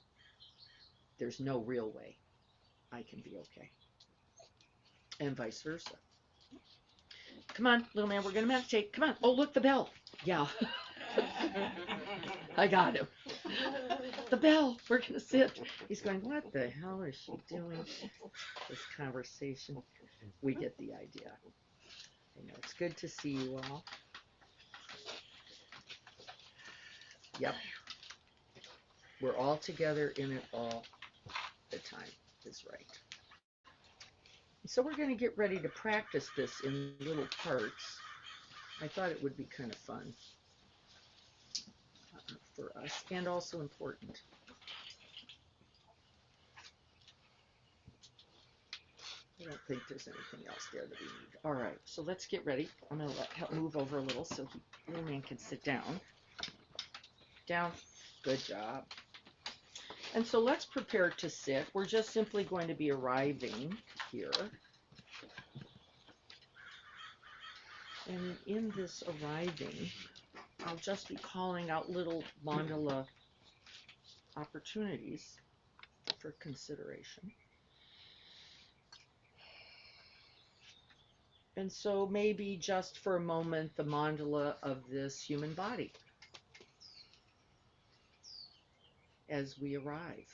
there's no real way I can be okay, and vice versa. Come on, little man, we're gonna meditate. Come on. Oh, look, the bell. Yeah. I got him. The bell. We're gonna sit. He's going, what the hell is she doing? This conversation. We get the idea. I know it's good to see you all. Yep. We're all together in it all the time is right. So we're going to get ready to practice this in little parts. I thought it would be kind of fun for us and also important. I don't think there's anything else there that we need. All right, so let's get ready. I'm going to move over a little so little man can sit down. Down. Good job. And so let's prepare to sit. We're just simply going to be arriving here. And in this arriving, I'll just be calling out little mandala opportunities for consideration. And so maybe just for a moment, the mandala of this human body as we arrive.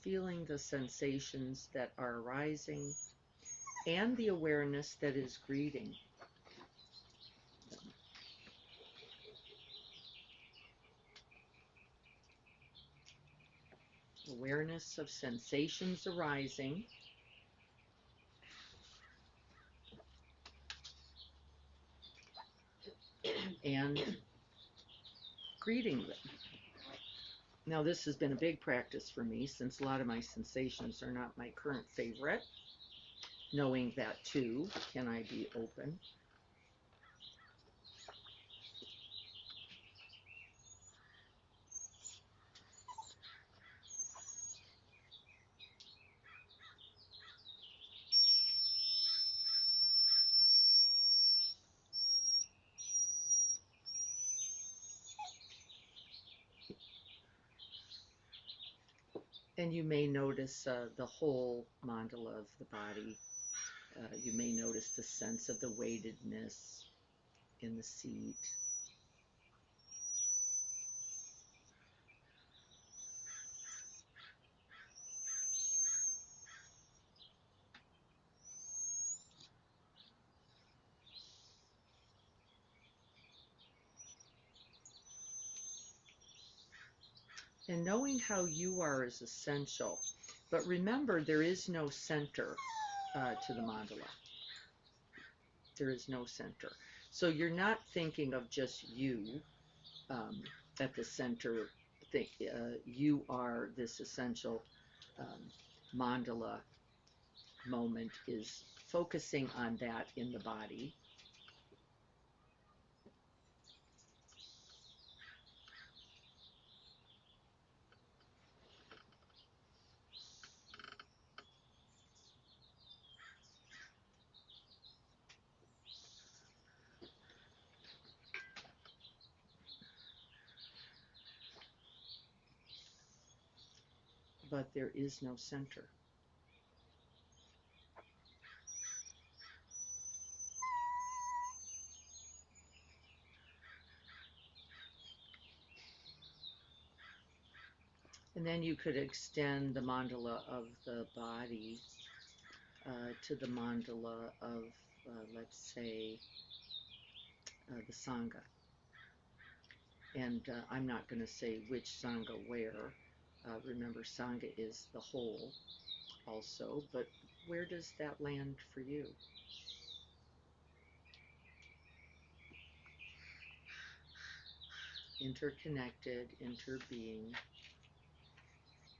Feeling the sensations that are arising and the awareness that is greeting. Awareness of sensations arising and greeting them. Now, this has been a big practice for me since a lot of my sensations are not my current favorite. Knowing that too, can I be open? And you may notice the whole mandala of the body. You may notice the sense of the weightedness in the seat. And knowing how you are is essential. But remember, there is no center to the mandala. There is no center. So you're not thinking of just you at the center. You are this essential mandala moment is focusing on that in the body. But there is no center. And then you could extend the mandala of the body to the mandala of, let's say, the Sangha. And I'm not going to say which Sangha where. Remember, Sangha is the whole also, but where does that land for you? Interconnected, interbeing,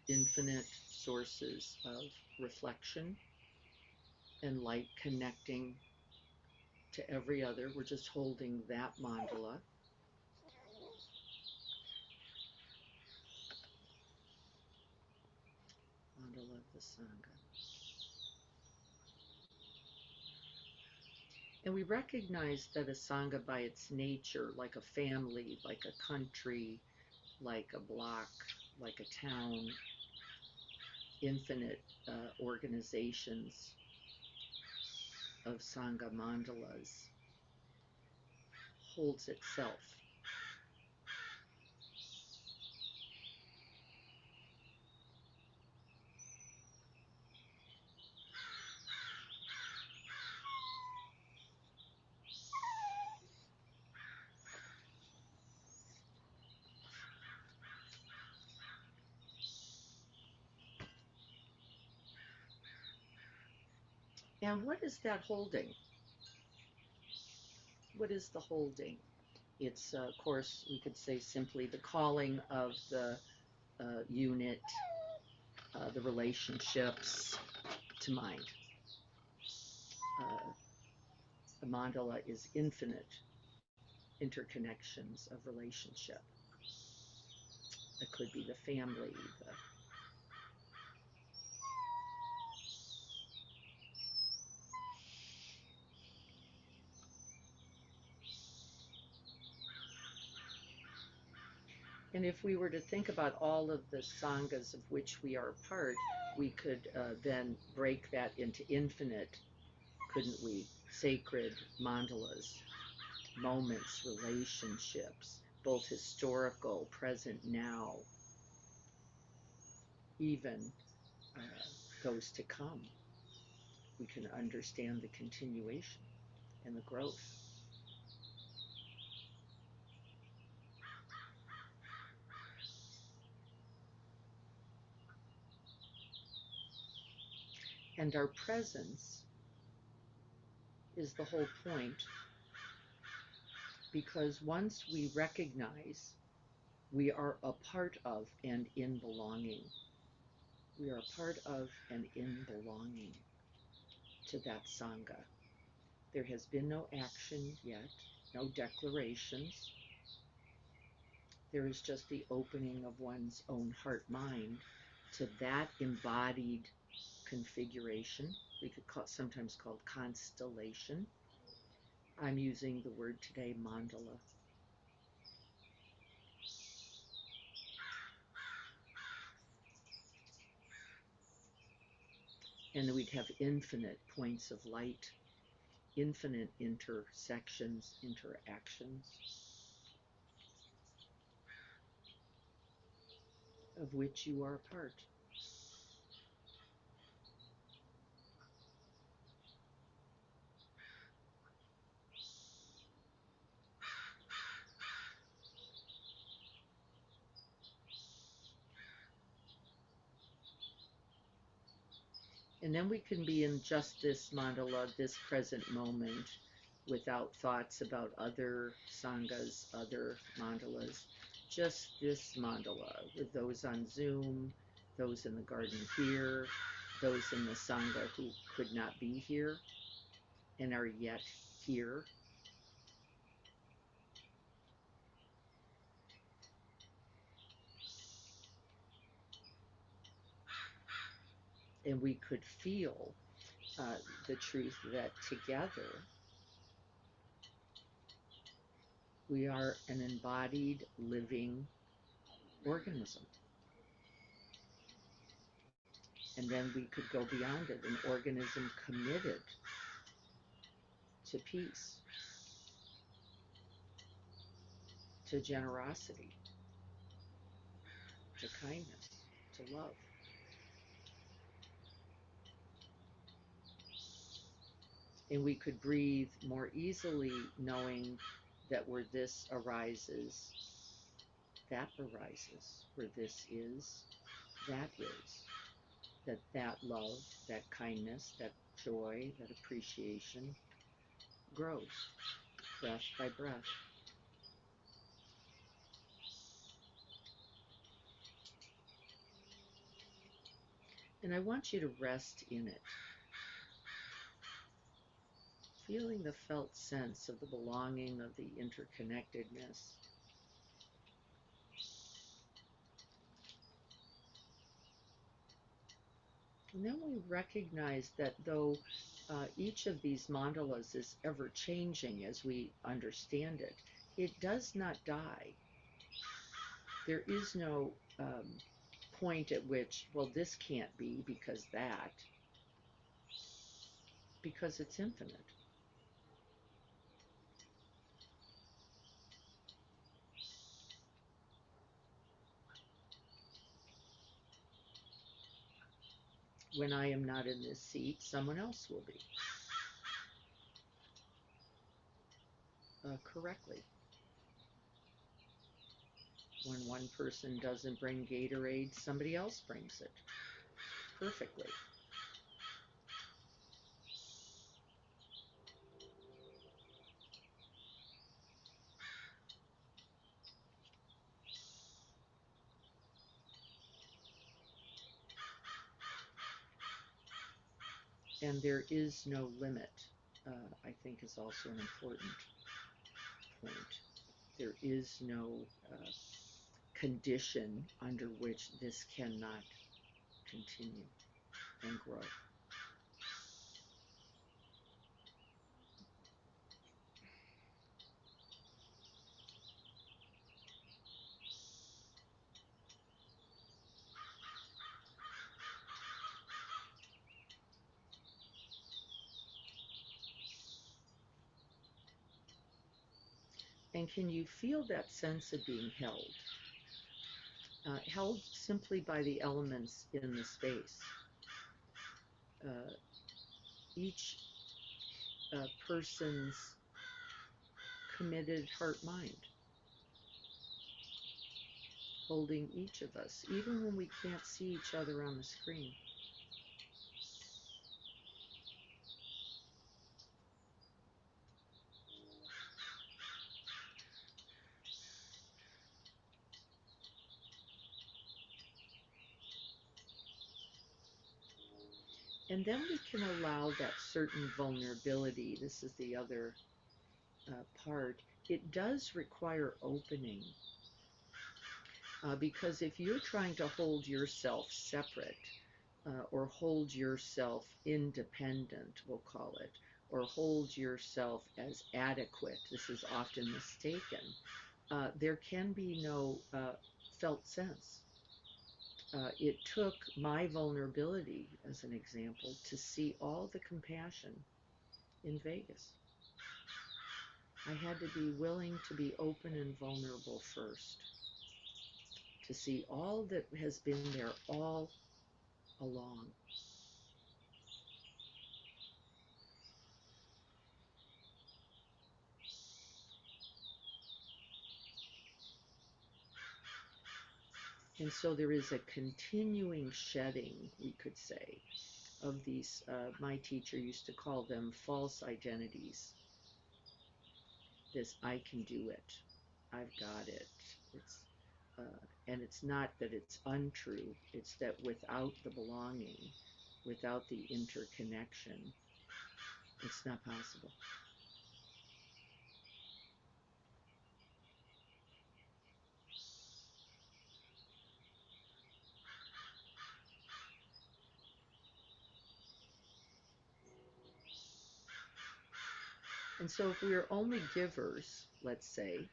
infinite sources of reflection and light connecting to every other. We're just holding that mandala. Mandala of the Sangha. And we recognize that a Sangha by its nature, like a family, like a country, like a block, like a town, infinite organizations of Sangha mandalas, holds itself. And what is that holding? What is the holding? It's, of course, we could say simply the calling of the unit, the relationships to mind. The mandala is infinite interconnections of relationship. It could be the family, and if we were to think about all of the sanghas of which we are a part, we could then break that into infinite, couldn't we? Sacred mandalas, moments, relationships, both historical, present, now, even those to come. We can understand the continuation and the growth. And our presence is the whole point, because once we recognize we are a part of and in belonging, we are a part of and in belonging to that Sangha. There has been no action yet, no declarations. There is just the opening of one's own heart-mind to that embodied configuration. We could sometimes call constellation. I'm using the word today, mandala. And we'd have infinite points of light, infinite intersections, interactions, of which you are a part. And then we can be in just this mandala, this present moment, without thoughts about other sanghas, other mandalas. Just this mandala with those on Zoom, those in the garden here, those in the sangha who could not be here and are yet here. And we could feel the truth that together we are an embodied living organism. And then we could go beyond it, an organism committed to peace, to generosity, to kindness, to love. And we could breathe more easily knowing that where this arises, that arises. Where this is, that is. That love, that kindness, that joy, that appreciation grows breath by breath. And I want you to rest in it, feeling the felt sense of the belonging, of the interconnectedness. And then we recognize that though each of these mandalas is ever changing as we understand it, it does not die. There is no point at which, well, this can't be because that, because it's infinite. When I am not in this seat, someone else will be. Correctly. When one person doesn't bring Gatorade, somebody else brings it perfectly. And there is no limit, I think is also an important point. There is no condition under which this cannot continue and grow. And can you feel that sense of being held? Held simply by the elements in the space. Each person's committed heart-mind, holding each of us, even when we can't see each other on the screen. And then we can allow that certain vulnerability. This is the other part. It does require opening. Because if you're trying to hold yourself separate, or hold yourself independent, we'll call it, or hold yourself as adequate, this is often mistaken, there can be no felt sense. It took my vulnerability, as an example, to see all the compassion in Vegas. I had to be willing to be open and vulnerable first, to see all that has been there all along. And so there is a continuing shedding, we could say, of these, my teacher used to call them false identities. This, I can do it, I've got it. It's, and it's not that it's untrue, it's that without the belonging, without the interconnection, it's not possible. And so if we are only givers, let's say,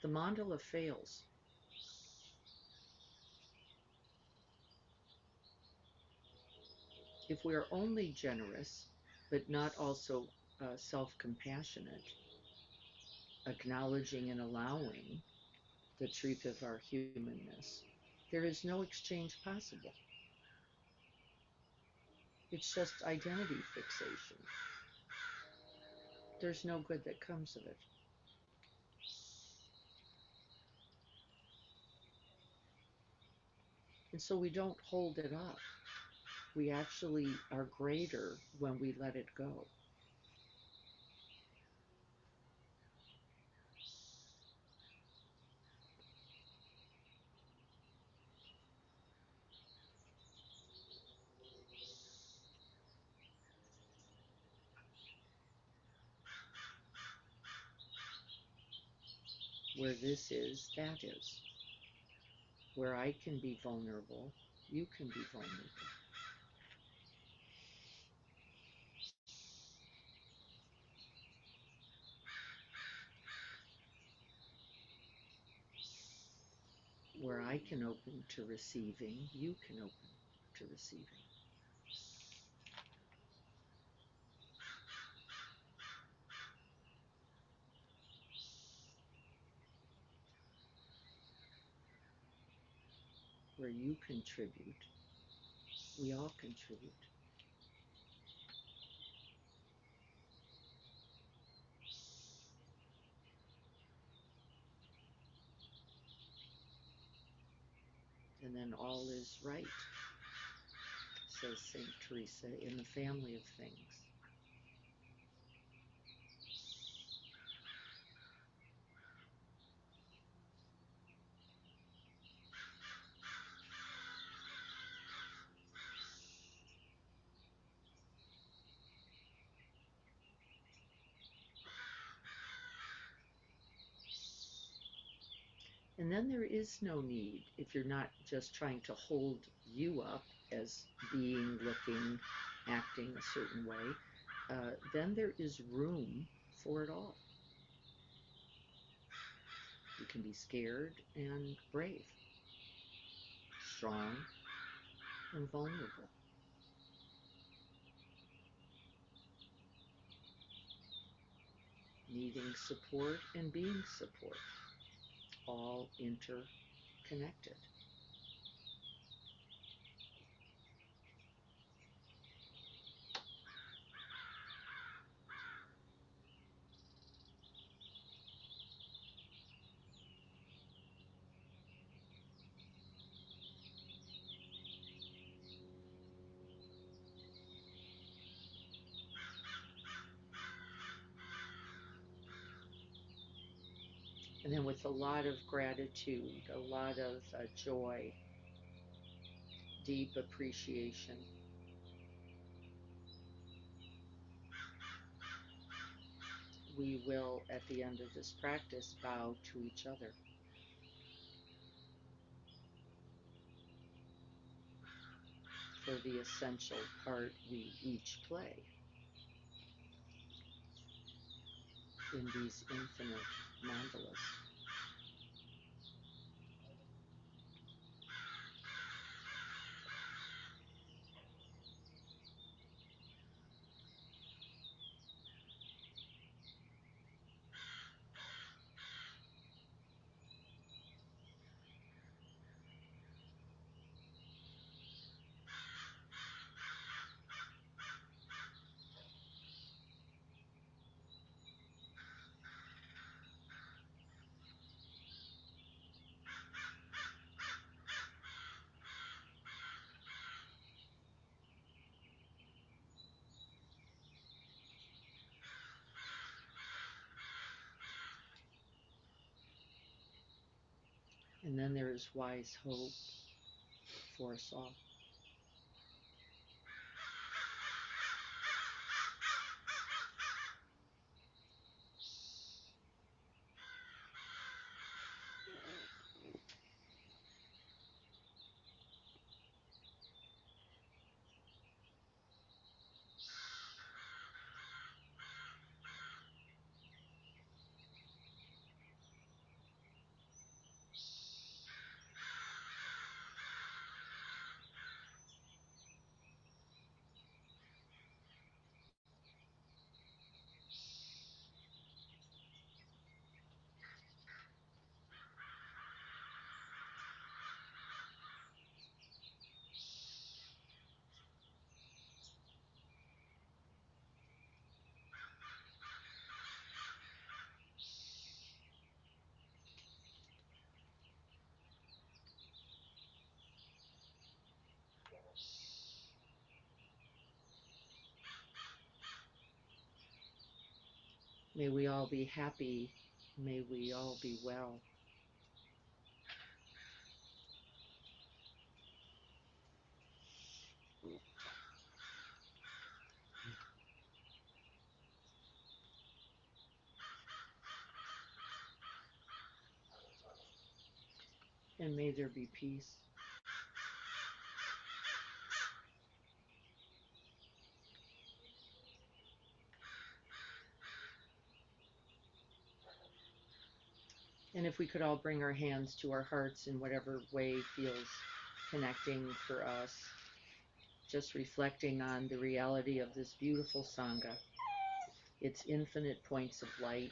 the mandala fails. If we are only generous, but not also self-compassionate, acknowledging and allowing the truth of our humanness, there is no exchange possible. It's just identity fixation. There's no good that comes of it. And so we don't hold it up. We actually are greater when we let it go. Where this is, that is. Where I can be vulnerable, you can be vulnerable. Where I can open to receiving, you can open to receiving. Where you contribute, we all contribute. And then all is right, says St. Teresa, in the family of things. And then there is no need, if you're not just trying to hold you up as being, looking, acting a certain way, then there is room for it all. You can be scared and brave, strong and vulnerable, needing support and being support, all interconnected. And then with a lot of gratitude, a lot of joy, deep appreciation, we will, at the end of this practice, bow to each other. For the essential part we each play in these infinite mandalas. And then there is wise hope for us all. May we all be happy. May we all be well. And may there be peace. And if we could all bring our hands to our hearts in whatever way feels connecting for us, just reflecting on the reality of this beautiful Sangha, its infinite points of light,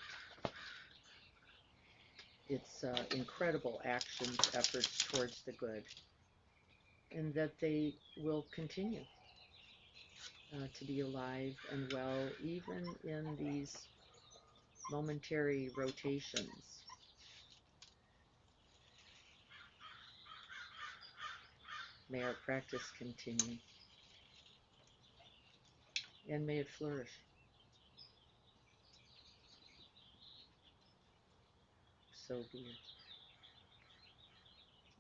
its incredible actions, efforts towards the good, and that they will continue to be alive and well, even in these momentary rotations. May our practice continue, and may it flourish. So be it.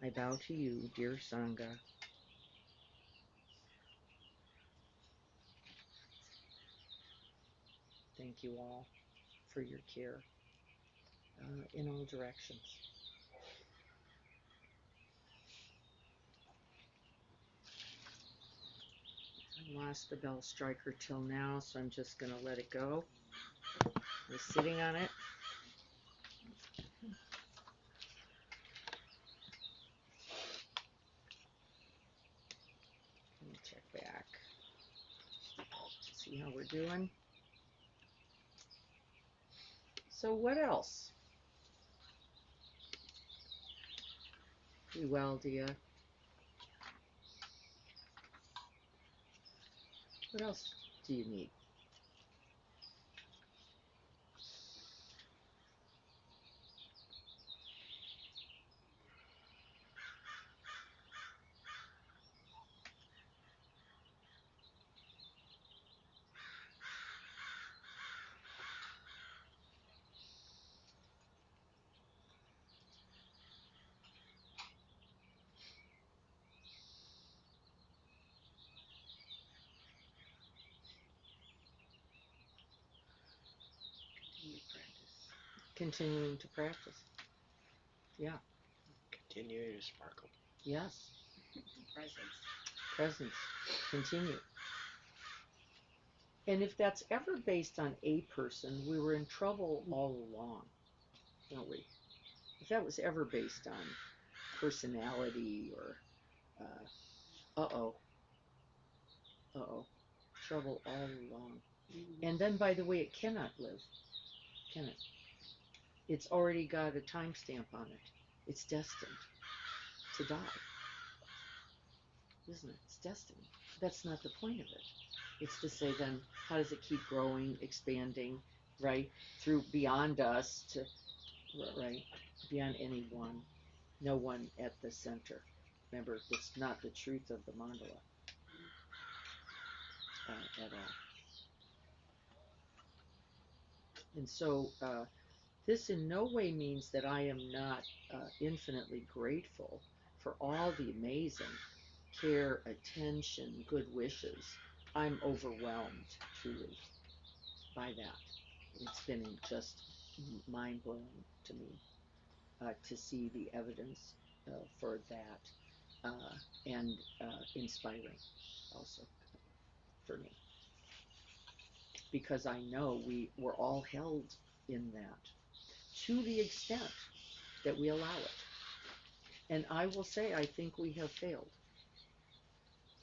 I bow to you, dear Sangha. Thank you all for your care in all directions. I lost the bell striker till now, so I'm just going to let it go. I was sitting on it. Let me check back. See how we're doing. So what else? Be well, dear. What else do you need? Continuing to practice. Yeah. Continue to sparkle. Yes. Presence. Continue. And if that's ever based on a person, we were in trouble all along, weren't we? If that was ever based on personality or uh-oh, trouble all along. And then, by the way, it cannot live, can it? It's already got a timestamp on it. It's destined to die, isn't it? It's destined. That's not the point of it. It's to say then, how does it keep growing, expanding, right? Through beyond us to, right? Beyond anyone. No one at the center. Remember, it's not the truth of the mandala at all. And so This in no way means that I am not infinitely grateful for all the amazing care, attention, good wishes. I'm overwhelmed, truly, by that. It's been just mind blowing to me to see the evidence for that and inspiring also for me because I know we were all held in that to the extent that we allow it. And I will say, I think we have failed.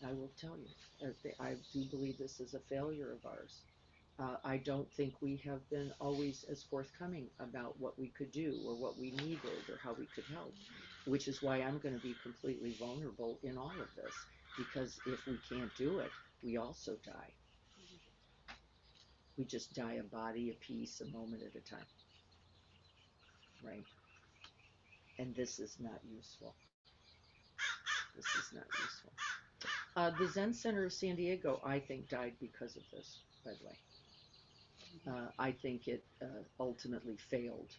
I will tell you, I do believe this is a failure of ours. I don't think we have been always as forthcoming about what we could do or what we needed or how we could help, which is why I'm going to be completely vulnerable in all of this. Because if we can't do it, we also die. We just die a body, a piece, a moment at a time. Right? And this is not useful. This is not useful. The Zen Center of San Diego, I think, died because of this, by the way. I think it ultimately failed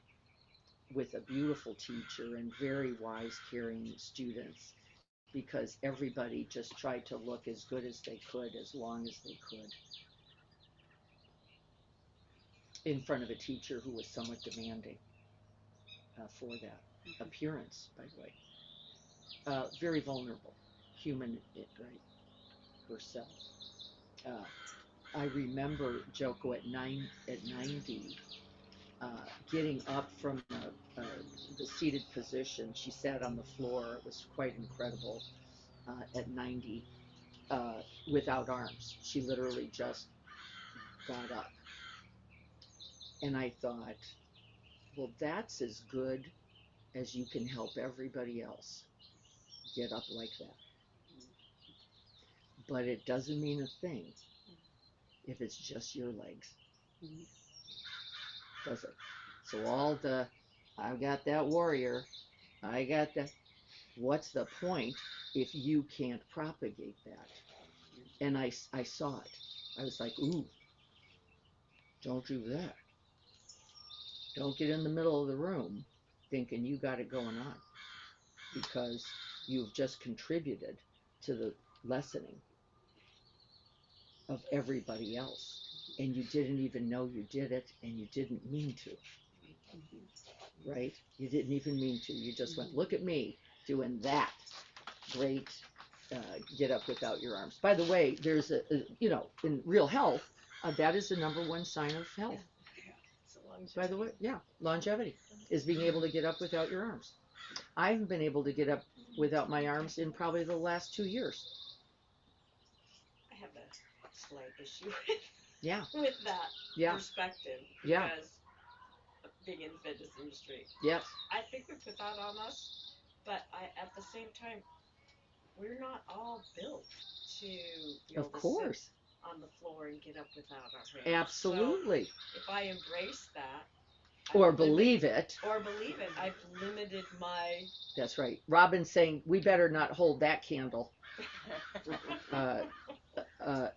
with a beautiful teacher and very wise, caring students because everybody just tried to look as good as they could as long as they could in front of a teacher who was somewhat demanding for that appearance, by the way. Very vulnerable, human, right, herself. Uh, I remember Joko at 90, getting up from the seated position. She sat on the floor. It was quite incredible at 90 without arms. She literally just got up. And I thought, well, that's as good as you can help everybody else get up like that. But it doesn't mean a thing if it's just your legs, does it? So all the, I've got that warrior, I got that. What's the point if you can't propagate that? And I saw it. I was like, ooh, don't do that. Don't get in the middle of the room thinking you got it going on because you've just contributed to the lessening of everybody else. And you didn't even know you did it and you didn't mean to. Right? You didn't even mean to. You just went, look at me doing that. Great. Get up without your arms. By the way, there's in real health, that is the number one sign of health. By the way, yeah, longevity is being able to get up without your arms. I haven't been able to get up without my arms in probably the last 2 years. I have a slight issue Yeah. with that Yeah. perspective Yeah. because being in the fitness industry. Yes. I think we put that on us, but at the same time, we're not all built to be able Of course. to sit on the floor and get up without our hands. Absolutely. So if I embrace that, or believe it. I've limited my. That's right. Robin's saying we better not hold that candle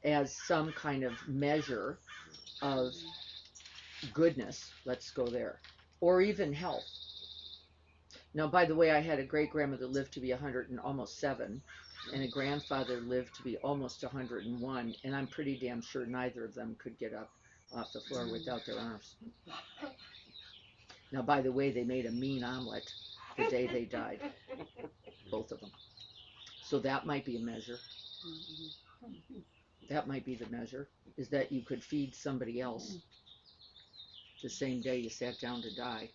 as some kind of measure of goodness. Let's go there. Or even health. Now, by the way, I had a great grandmother live to be 100 and almost 7, and a grandfather lived to be almost 101, and I'm pretty damn sure neither of them could get up off the floor without their arms. Now, by the way, they made a mean omelet the day they died, both of them. So that might be a measure. That might be the measure, is that you could feed somebody else the same day you sat down to die.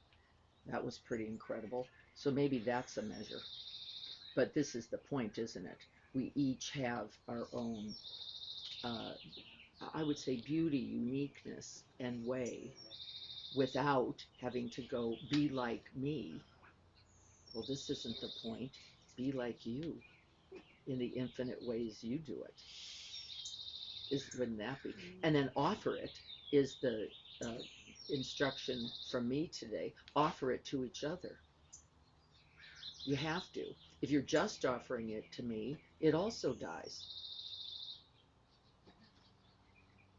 That was pretty incredible. So maybe that's a measure. But this is the point, isn't it? We each have our own, I would say, beauty, uniqueness, and way without having to go be like me. Well, this isn't the point. Be like you in the infinite ways you do it. Wouldn't that be? And then offer it is the instruction from me today. Offer it to each other. You have to. If you're just offering it to me, it also dies.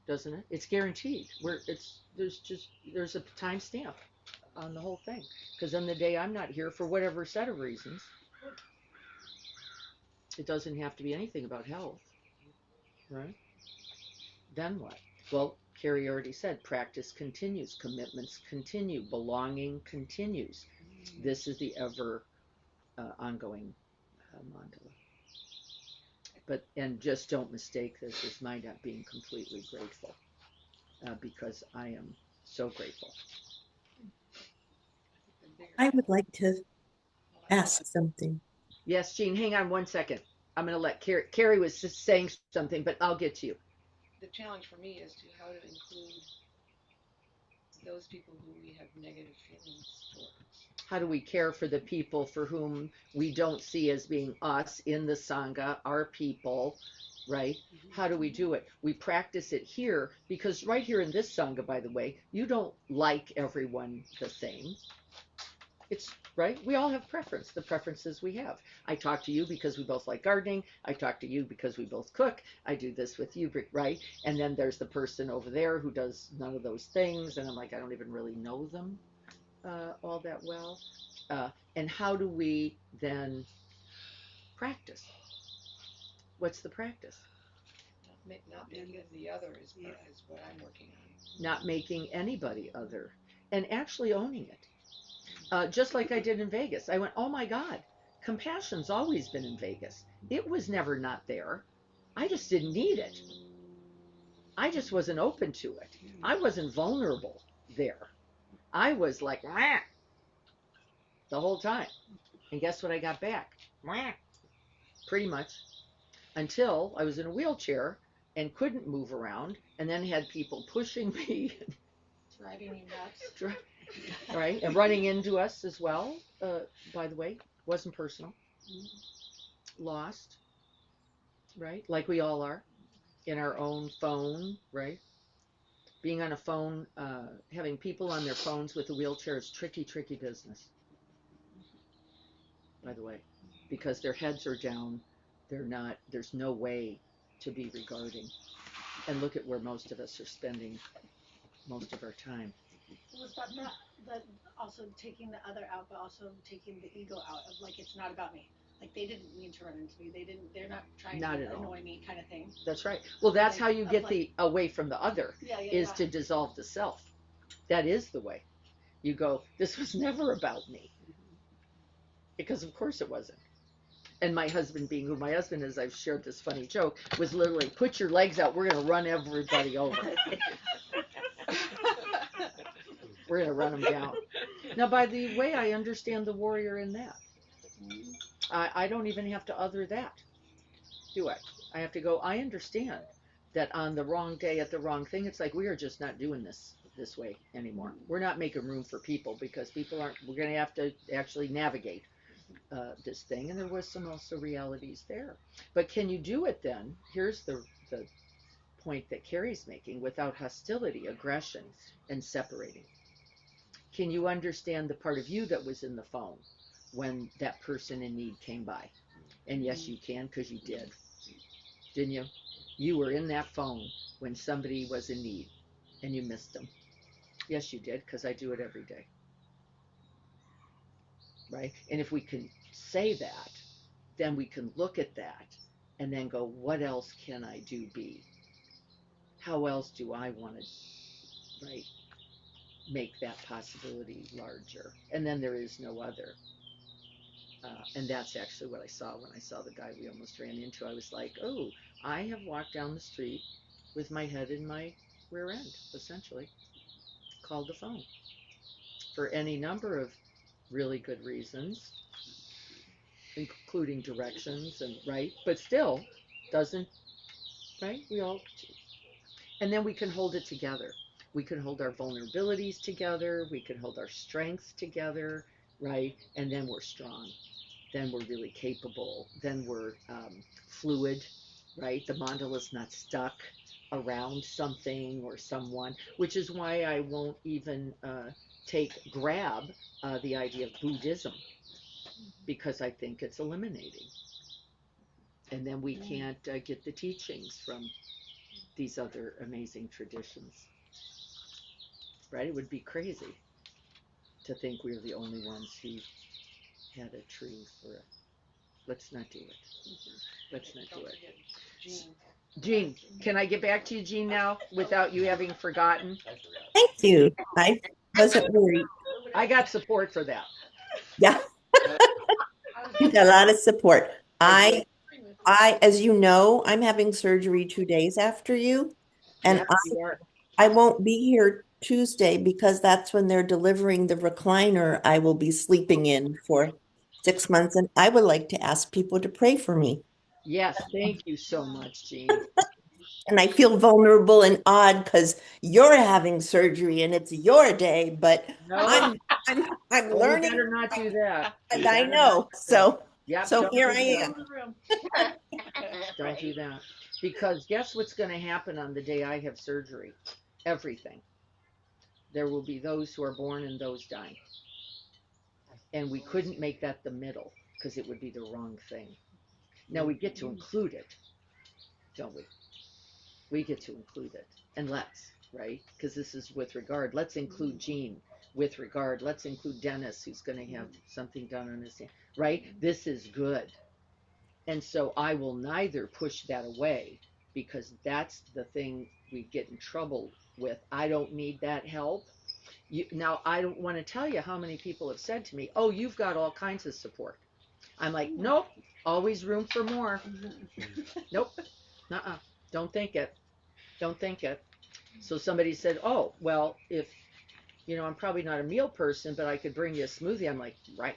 Doesn't it? It's guaranteed. There's a timestamp. on the whole thing. Because on the day I'm not here for whatever set of reasons, it doesn't have to be anything about health, right? Then what? Well, Carrie already said practice continues, commitments continue, belonging continues. This is the ever ongoing mandala. But and just don't mistake this as my not being completely grateful, because I am so grateful. I would like to ask something. Yes, Jean, hang on 1 second. I'm going to let Carrie was just saying something, but I'll get to you. The challenge for me is to how to include those people who we have negative feelings towards. How do we care for the people for whom we don't see as being us in the Sangha, our people, right? How do we do it? We practice it here because right here in this Sangha, by the way, you don't like everyone the same. It's right. We all have preference, the preferences we have. I talk to you because we both like gardening. I talk to you because we both cook. I do this with you, right? And then there's the person over there who does none of those things. And I'm like, I don't even really know them all that well. And how do we then practice? What's the practice? Not making the other is what I'm working on. Not making anybody other and actually owning it. Just like I did in Vegas. I went, oh my God, compassion's always been in Vegas. It was never not there. I just didn't need it. I just wasn't open to it. I wasn't vulnerable there. I was like, wah, the whole time. And guess what I got back? Wah, pretty much. Until I was in a wheelchair and couldn't move around, and then had people pushing me. Driving you nuts. Right, and running into us as well. By the way, wasn't personal. Lost, right? Like we all are, in our own phone, right? Being on a phone, having people on their phones with a wheelchair is tricky, tricky business. By the way, because their heads are down, they're not. There's no way to be regarding. And look at where most of us are spending most of our time. Was that also taking the other out, but also taking the ego out of like it's not about me. Like they didn't mean to run into me. They're not trying Not to at all. annoy me kind of thing. That's right. Well, that's Like, how you get like- the away from the other, Yeah, yeah, is yeah. to dissolve the self. That is the way. You go, this was never about me. Because of course it wasn't. And my husband, being who my husband is, I've shared this funny joke, was literally, put your legs out, we're going to run everybody over. We're going to run them down. Now, by the way, I understand the warrior in that. I don't even have to other that, do I? I have to go, I understand that on the wrong day at the wrong thing, it's like we are just not doing this way anymore. We're not making room for people because people aren't, we're going to have to actually navigate this thing. And there was some also realities there. But can you do it then? Here's the point that Carrie's making, without hostility, aggression, and separating. Can you understand the part of you that was in the phone when that person in need came by? And yes, you can, because you did. Didn't you? You were in that phone when somebody was in need and you missed them. Yes, you did, because I do it every day. Right? And if we can say that, then we can look at that and then go, what else can I do be? How else do I want to, right, make that possibility larger? And then there is no other. And that's actually what I saw when I saw the guy we almost ran into. I was like, oh, I have walked down the street with my head in my rear end, essentially. Called the phone for any number of really good reasons, including directions and right, but still doesn't, right? We all, and then we can hold it together. We can hold our vulnerabilities together. We can hold our strengths together, right? And then we're strong. Then we're really capable. Then we're fluid, right? The mandala's not stuck around something or someone, which is why I won't even grab the idea of Buddhism, because I think it's eliminating. And then we can't get the teachings from these other amazing traditions, right? It would be crazy. to think we're the only ones who had a truth or a, let's not do it. Let's not do Don't it. forget Jean. Jean, can I get back to you, Jean, now without you having forgotten? Thank you. I wasn't worried. I got support for that. Yeah, you got a lot of support. I As you know, I'm having surgery 2 days after you, and Yes, you are. I won't be here Tuesday because that's when they're delivering the recliner I will be sleeping in for 6 months. And I would like to ask people to pray for me. Yes, thank you so much, Jean. And I feel vulnerable and odd because you're having surgery and it's your day, but No, I'm oh, we learning better not do that. We and I better not know. do that. Yep, So don't here do I that. am. Don't do that. Because guess what's going to happen on the day I have surgery? Everything. There will be those who are born and those dying. And we couldn't make that the middle because it would be the wrong thing. Now we get to include it, don't we? We get to include it. And let's, right? Because this is with regard. Let's include Jean with regard. Let's include Dennis, who's going to have something done on his hand, right? This is good. And so I will neither push that away because that's the thing we get in trouble with. I don't need that help. Now, I don't want to tell you how many people have said to me, oh, you've got all kinds of support. I'm like, nope, always room for more. Nope, uh-uh, don't think it. Don't think it. So somebody said, oh, well, if, I'm probably not a meal person, but I could bring you a smoothie. I'm like, right.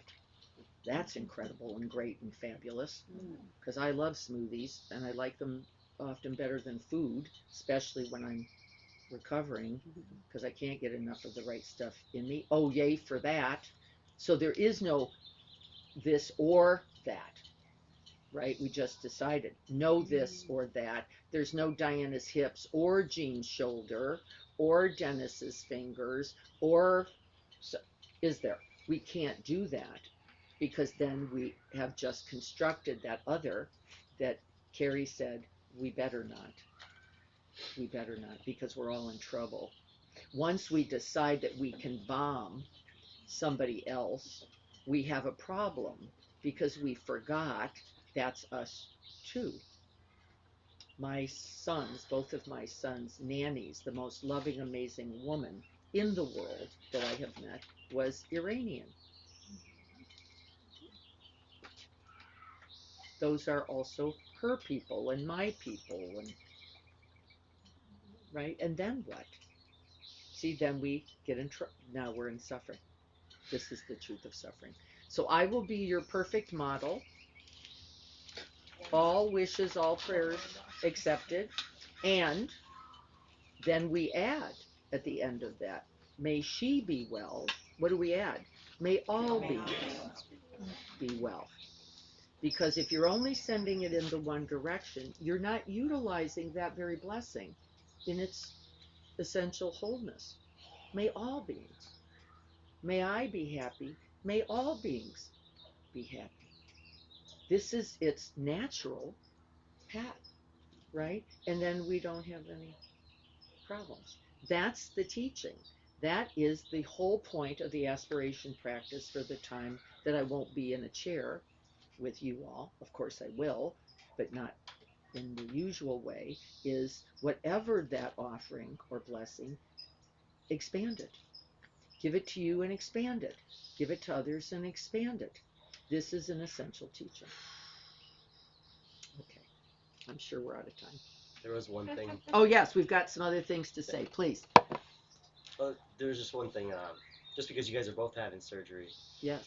That's incredible and great and fabulous because I love smoothies and I like them often better than food, especially when I'm recovering because I can't get enough of the right stuff in me. Oh, yay for that. So there is no this or that, right? We just decided no this or that. There's no Diana's hips or Jean's shoulder or Dennis's fingers or so, is there? We can't do that because then we have just constructed that other that Carrie said we better not. We better not because we're all in trouble. Once we decide that we can bomb somebody else, we have a problem because we forgot that's us too. My sons, both of my sons' nannies, the most loving, amazing woman in the world that I have met, was Iranian. Those are also her people and my people, and right. And then what? See, then we get in trouble. Now we're in suffering. This is the truth of suffering. So I will be your perfect model. All wishes, all prayers accepted. And then we add at the end of that, may she be well. What do we add? May all beings be well. Because if you're only sending it in the one direction, you're not utilizing that very blessing in its essential wholeness. May all beings. May I be happy. May all beings be happy. This is its natural path, right? And then we don't have any problems. That's the teaching. That is the whole point of the aspiration practice for the time that I won't be in a chair with you all. Of course, I will, but not in the usual way. Is whatever that offering or blessing, expand it. Give it to you and expand it. Give it to others and expand it. This is an essential teaching. Okay, I'm sure we're out of time. There was one thing. Oh, yes, we've got some other things to say. Please. There's just one thing. Just because you guys are both having surgery, Yes.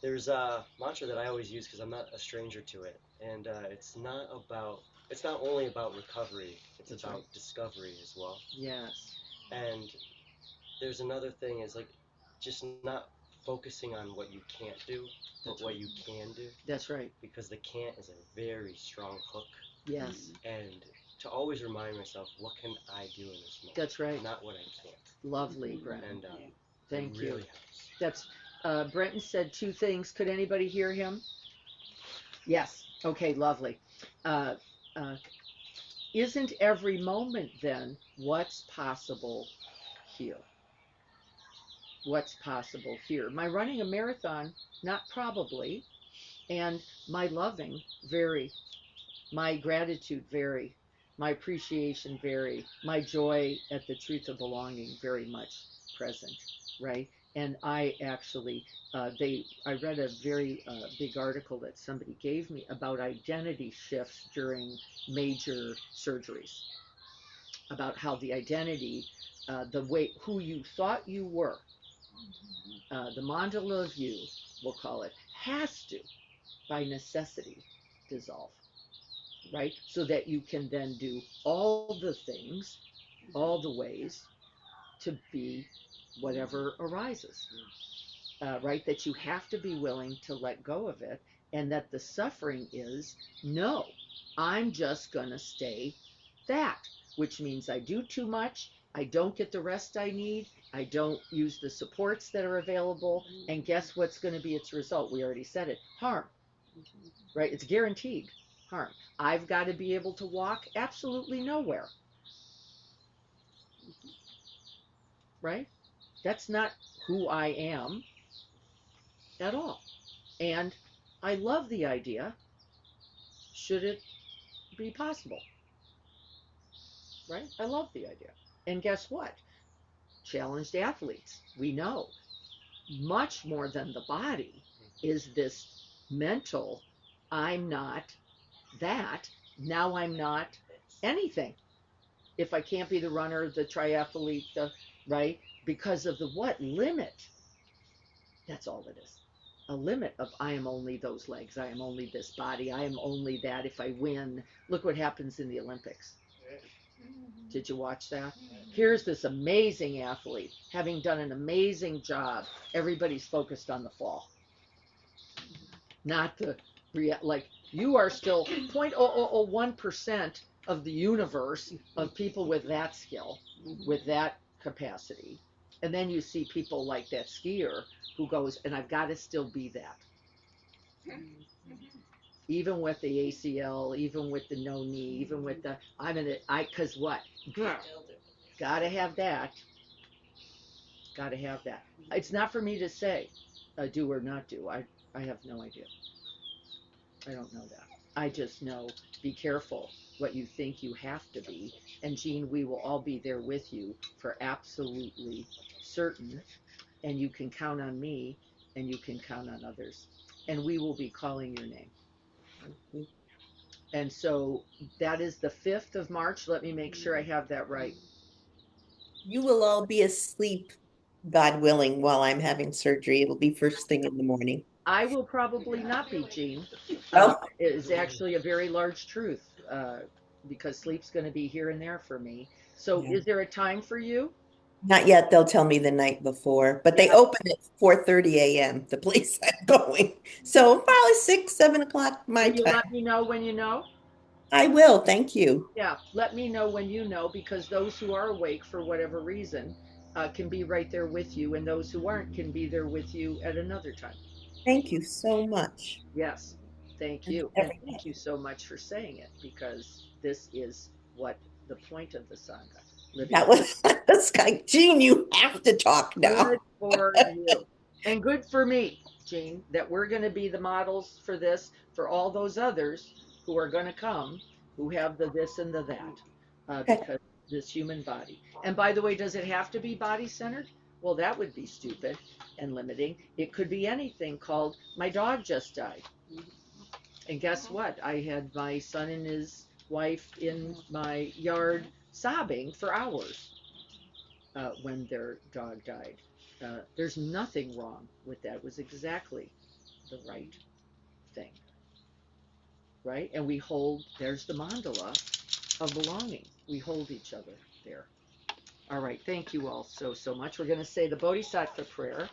there's a mantra that I always use because I'm not a stranger to it, and it's not about. It's not only about recovery. It's That's about right. discovery as well. Yes. And there's another thing is like just not focusing on what you can't do, but That's what right. you can do, That's right. because the can't is a very strong hook. Yes. And to always remind myself, what can I do in this moment? That's right. Not what I can't. Lovely, Brenton. And Thank it you. really helps. That's Brenton said two things. Could anybody hear him? Yes. Okay, lovely. Uh, uh, isn't every moment then what's possible here? what's possible here. My running a marathon, not probably, and my loving, very. My gratitude, very. My appreciation, very. My joy at the truth of belonging, very much present, right? And I actually, I read a very big article that somebody gave me about identity shifts during major surgeries, about how the identity, the way who you thought you were, the mandala of you, we'll call it, has to, by necessity, dissolve, right? So that you can then do all the things, all the ways to be whatever arises, right? That you have to be willing to let go of it, and that the suffering is no, I'm just going to stay that, which means I do too much. I don't get the rest I need. I don't use the supports that are available. And guess what's going to be its result? We already said it, harm, right? It's guaranteed harm. I've got to be able to walk absolutely nowhere, right? That's not who I am at all. And I love the idea, should it be possible, right? I love the idea. And guess what? Challenged athletes, we know much more than the body is this mental, I'm not that, now I'm not anything. If I can't be the runner, the triathlete, the right, because of the what limit. That's all it is. A limit of I am only those legs, I am only this body, I am only that if I win. Look what happens in the Olympics. Did you watch that? Here's this amazing athlete having done an amazing job. Everybody's focused on the fall, not the like you are still 0.0001% of the universe of people with that skill, with that capacity. And then you see people like that skier who goes, and I've got to still be that. Even with the ACL, even with the no knee, even with the, I'm in it, cause what? Gotta have that. Gotta have that. It's not for me to say, do or not do. I have no idea. I don't know that. I just know, be careful what you think you have to be. And Jean, we will all be there with you for absolutely certain. And you can count on me and you can count on others. And we will be calling your name. And so that is the 5th of March. Let me make sure I have that right. You will all be asleep, God willing, while I'm having surgery. It'll be first thing in the morning. I will probably not be, Jean. Oh, It is actually a very large truth because sleep's going to be here and there for me. So yeah. is there a time for you? Not yet. They'll tell me the night before, but they Yeah. open at 4:30 a.m., the place I'm going. So probably 6, 7 o'clock my Will you time. let me know when you know? I will. Thank you. Yeah, let me know when you know because those who are awake for whatever reason can be right there with you, and those who aren't can be there with you at another time. Thank you so much. Yes, thank And you. And everything. thank you so much for saying it because this is what the point of the Sangha. Living That was that's like, Jean, you have to talk good now. for you and good for me, Jean, that we're going to be the models for this for all those others who are going to come who have the this and the that Okay. because this human body. And by the way, does it have to be body centered? Well, that would be stupid and limiting. It could be anything called my dog just died. And guess what? I had my son and his wife in my yard sobbing for hours when their dog died. There's nothing wrong with that. It was exactly the right thing, right? And we hold, there's the mandala of belonging. We hold each other there. All right, thank you all so, so much. We're going to say the Bodhisattva prayer.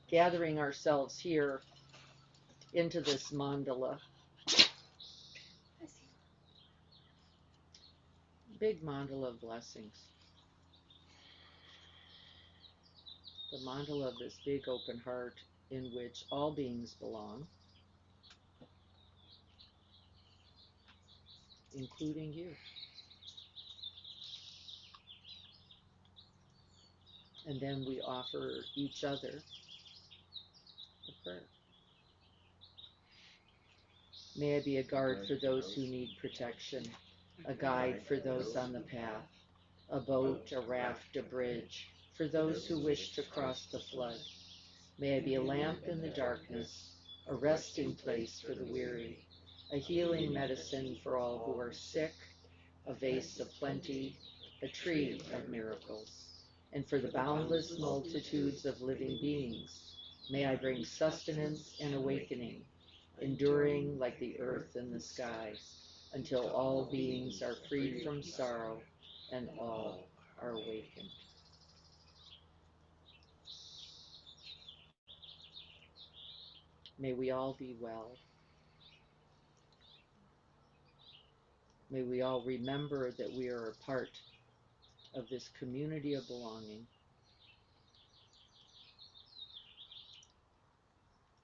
Gathering ourselves here into this mandala. Big mandala of blessings. The mandala of this big open heart in which all beings belong. including you. And then we offer each other a prayer. May I be a guard for those who need protection, a guide for those on the path, a boat, a raft, a bridge, for those who wish to cross the flood. May I be a lamp in the darkness, a resting place for the weary, a healing medicine for all who are sick, a vase of plenty, a tree of miracles. And for the boundless multitudes of living beings, may I bring sustenance and awakening, enduring like the earth and the sky, until all beings are freed from sorrow and all are awakened. May we all be well. May we all remember that we are a part of this community of belonging.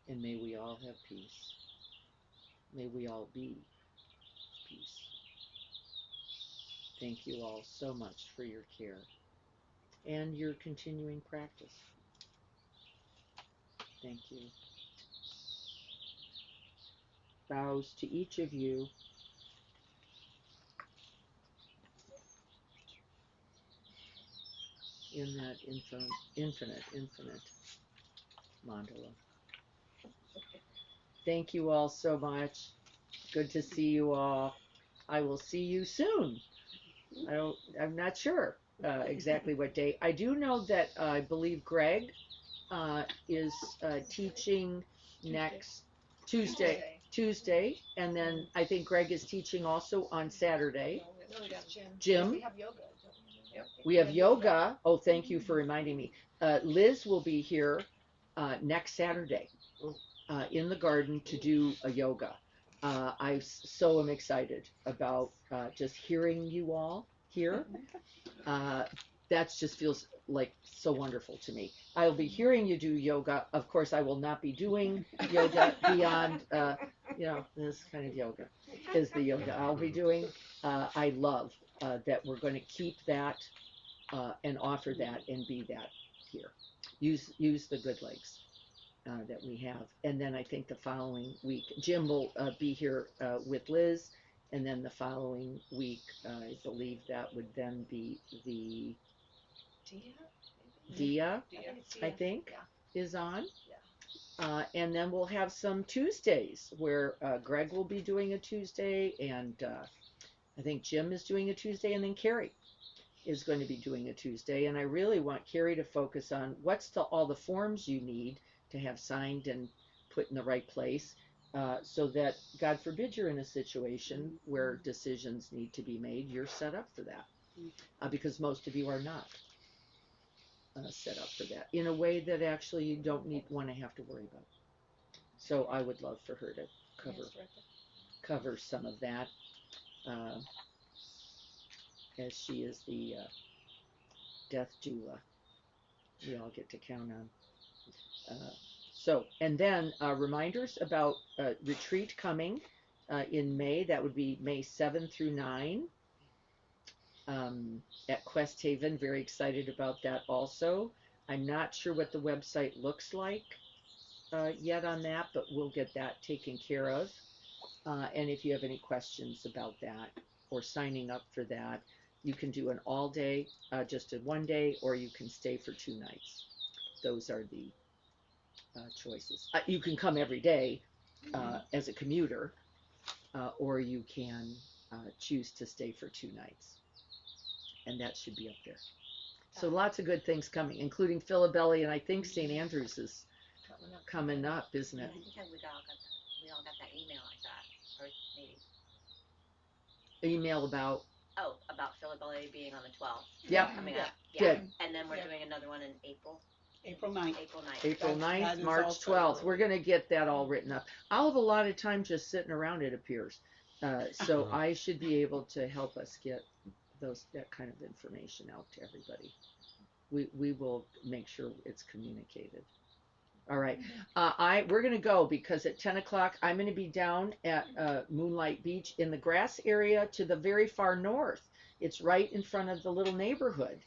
And may we all have peace. May we all be peace. Thank you all so much for your care and your continuing practice. Thank you. Bows to each of you. In that infinite mandala. Thank you all so much. Good to see you all. I will see you soon. I'm not sure exactly what day. I do know that I believe Greg is teaching next Tuesday, and then I think Greg is teaching also on Saturday. Jim. We have yoga. We have yoga. Oh, thank you for reminding me. Liz will be here next Saturday in the garden to do a yoga. I so am excited about just hearing you all here. That just feels like so wonderful to me. I'll be hearing you do yoga. Of course, I will not be doing yoga beyond, this kind of yoga is the yoga I'll be doing. I love that we're going to keep that and offer that and be that here. Use the good legs that we have. And then I think the following week, Jim will be here with Liz. And then the following week, I believe that would then be the Dia, I think, is on. And then we'll have some Tuesdays where Greg will be doing a Tuesday, and I think Jim is doing a Tuesday, and then Carrie is going to be doing a Tuesday. And I really want Carrie to focus on what's all the forms you need to have signed and put in the right place, so that, God forbid, you're in a situation where decisions need to be made. You're set up for that, because most of you are not set up for that in a way that actually you don't want to have to worry about. So I would love for her to cover some of that, as she is the death doula we all get to count on. And then reminders about retreat coming in May. That would be May 7 through 9 at Quest Haven. Very excited about that also. I'm not sure what the website looks like yet on that, but we'll get that taken care of. And if you have any questions about that or signing up for that, you can do an all day, just a 1 day, or you can stay for 2 nights. Those are the choices. You can come every day as a commuter, or you can choose to stay for 2 nights. And that should be up there. So lots of good things coming, including Philabelli, and I think St. Andrews is coming up, isn't it? I think we all got that email, I thought, or maybe. Email about Philabelli being on the 12th. Yep. Coming up. Yeah. Good. And then we're doing another one in April. April 9th. April 9th, That is March also 12th. We're going to get that all written up. I'll have a lot of time just sitting around, it appears. So I should be able to help us get that kind of information out to everybody. We will make sure it's communicated. All right. We're gonna go because at 10 o'clock I'm gonna be down at Moonlight Beach in the grass area to the very far north. It's right in front of the little neighborhood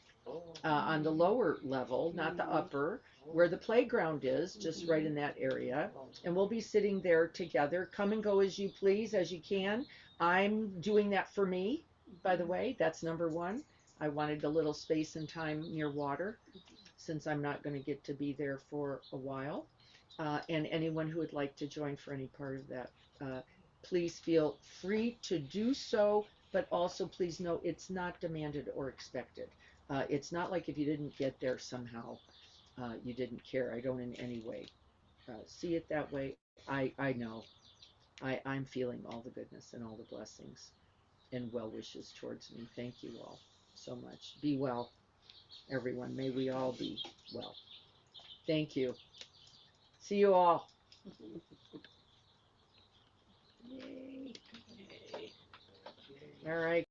on the lower level, not the upper, where the playground is, just right in that area. And we'll be sitting there together. Come and go as you please, as you can. I'm doing that for me, by the way. That's number one. I wanted a little space and time near water since I'm not going to get to be there for a while. And anyone who would like to join for any part of that, please feel free to do so, but also please know it's not demanded or expected. It's not like if you didn't get there somehow, you didn't care. I don't in any way see it that way. I know. I'm feeling all the goodness and all the blessings and well wishes towards me. Thank you all so much. Be well, everyone. May we all be well. Thank you. See you all. Yay. All right.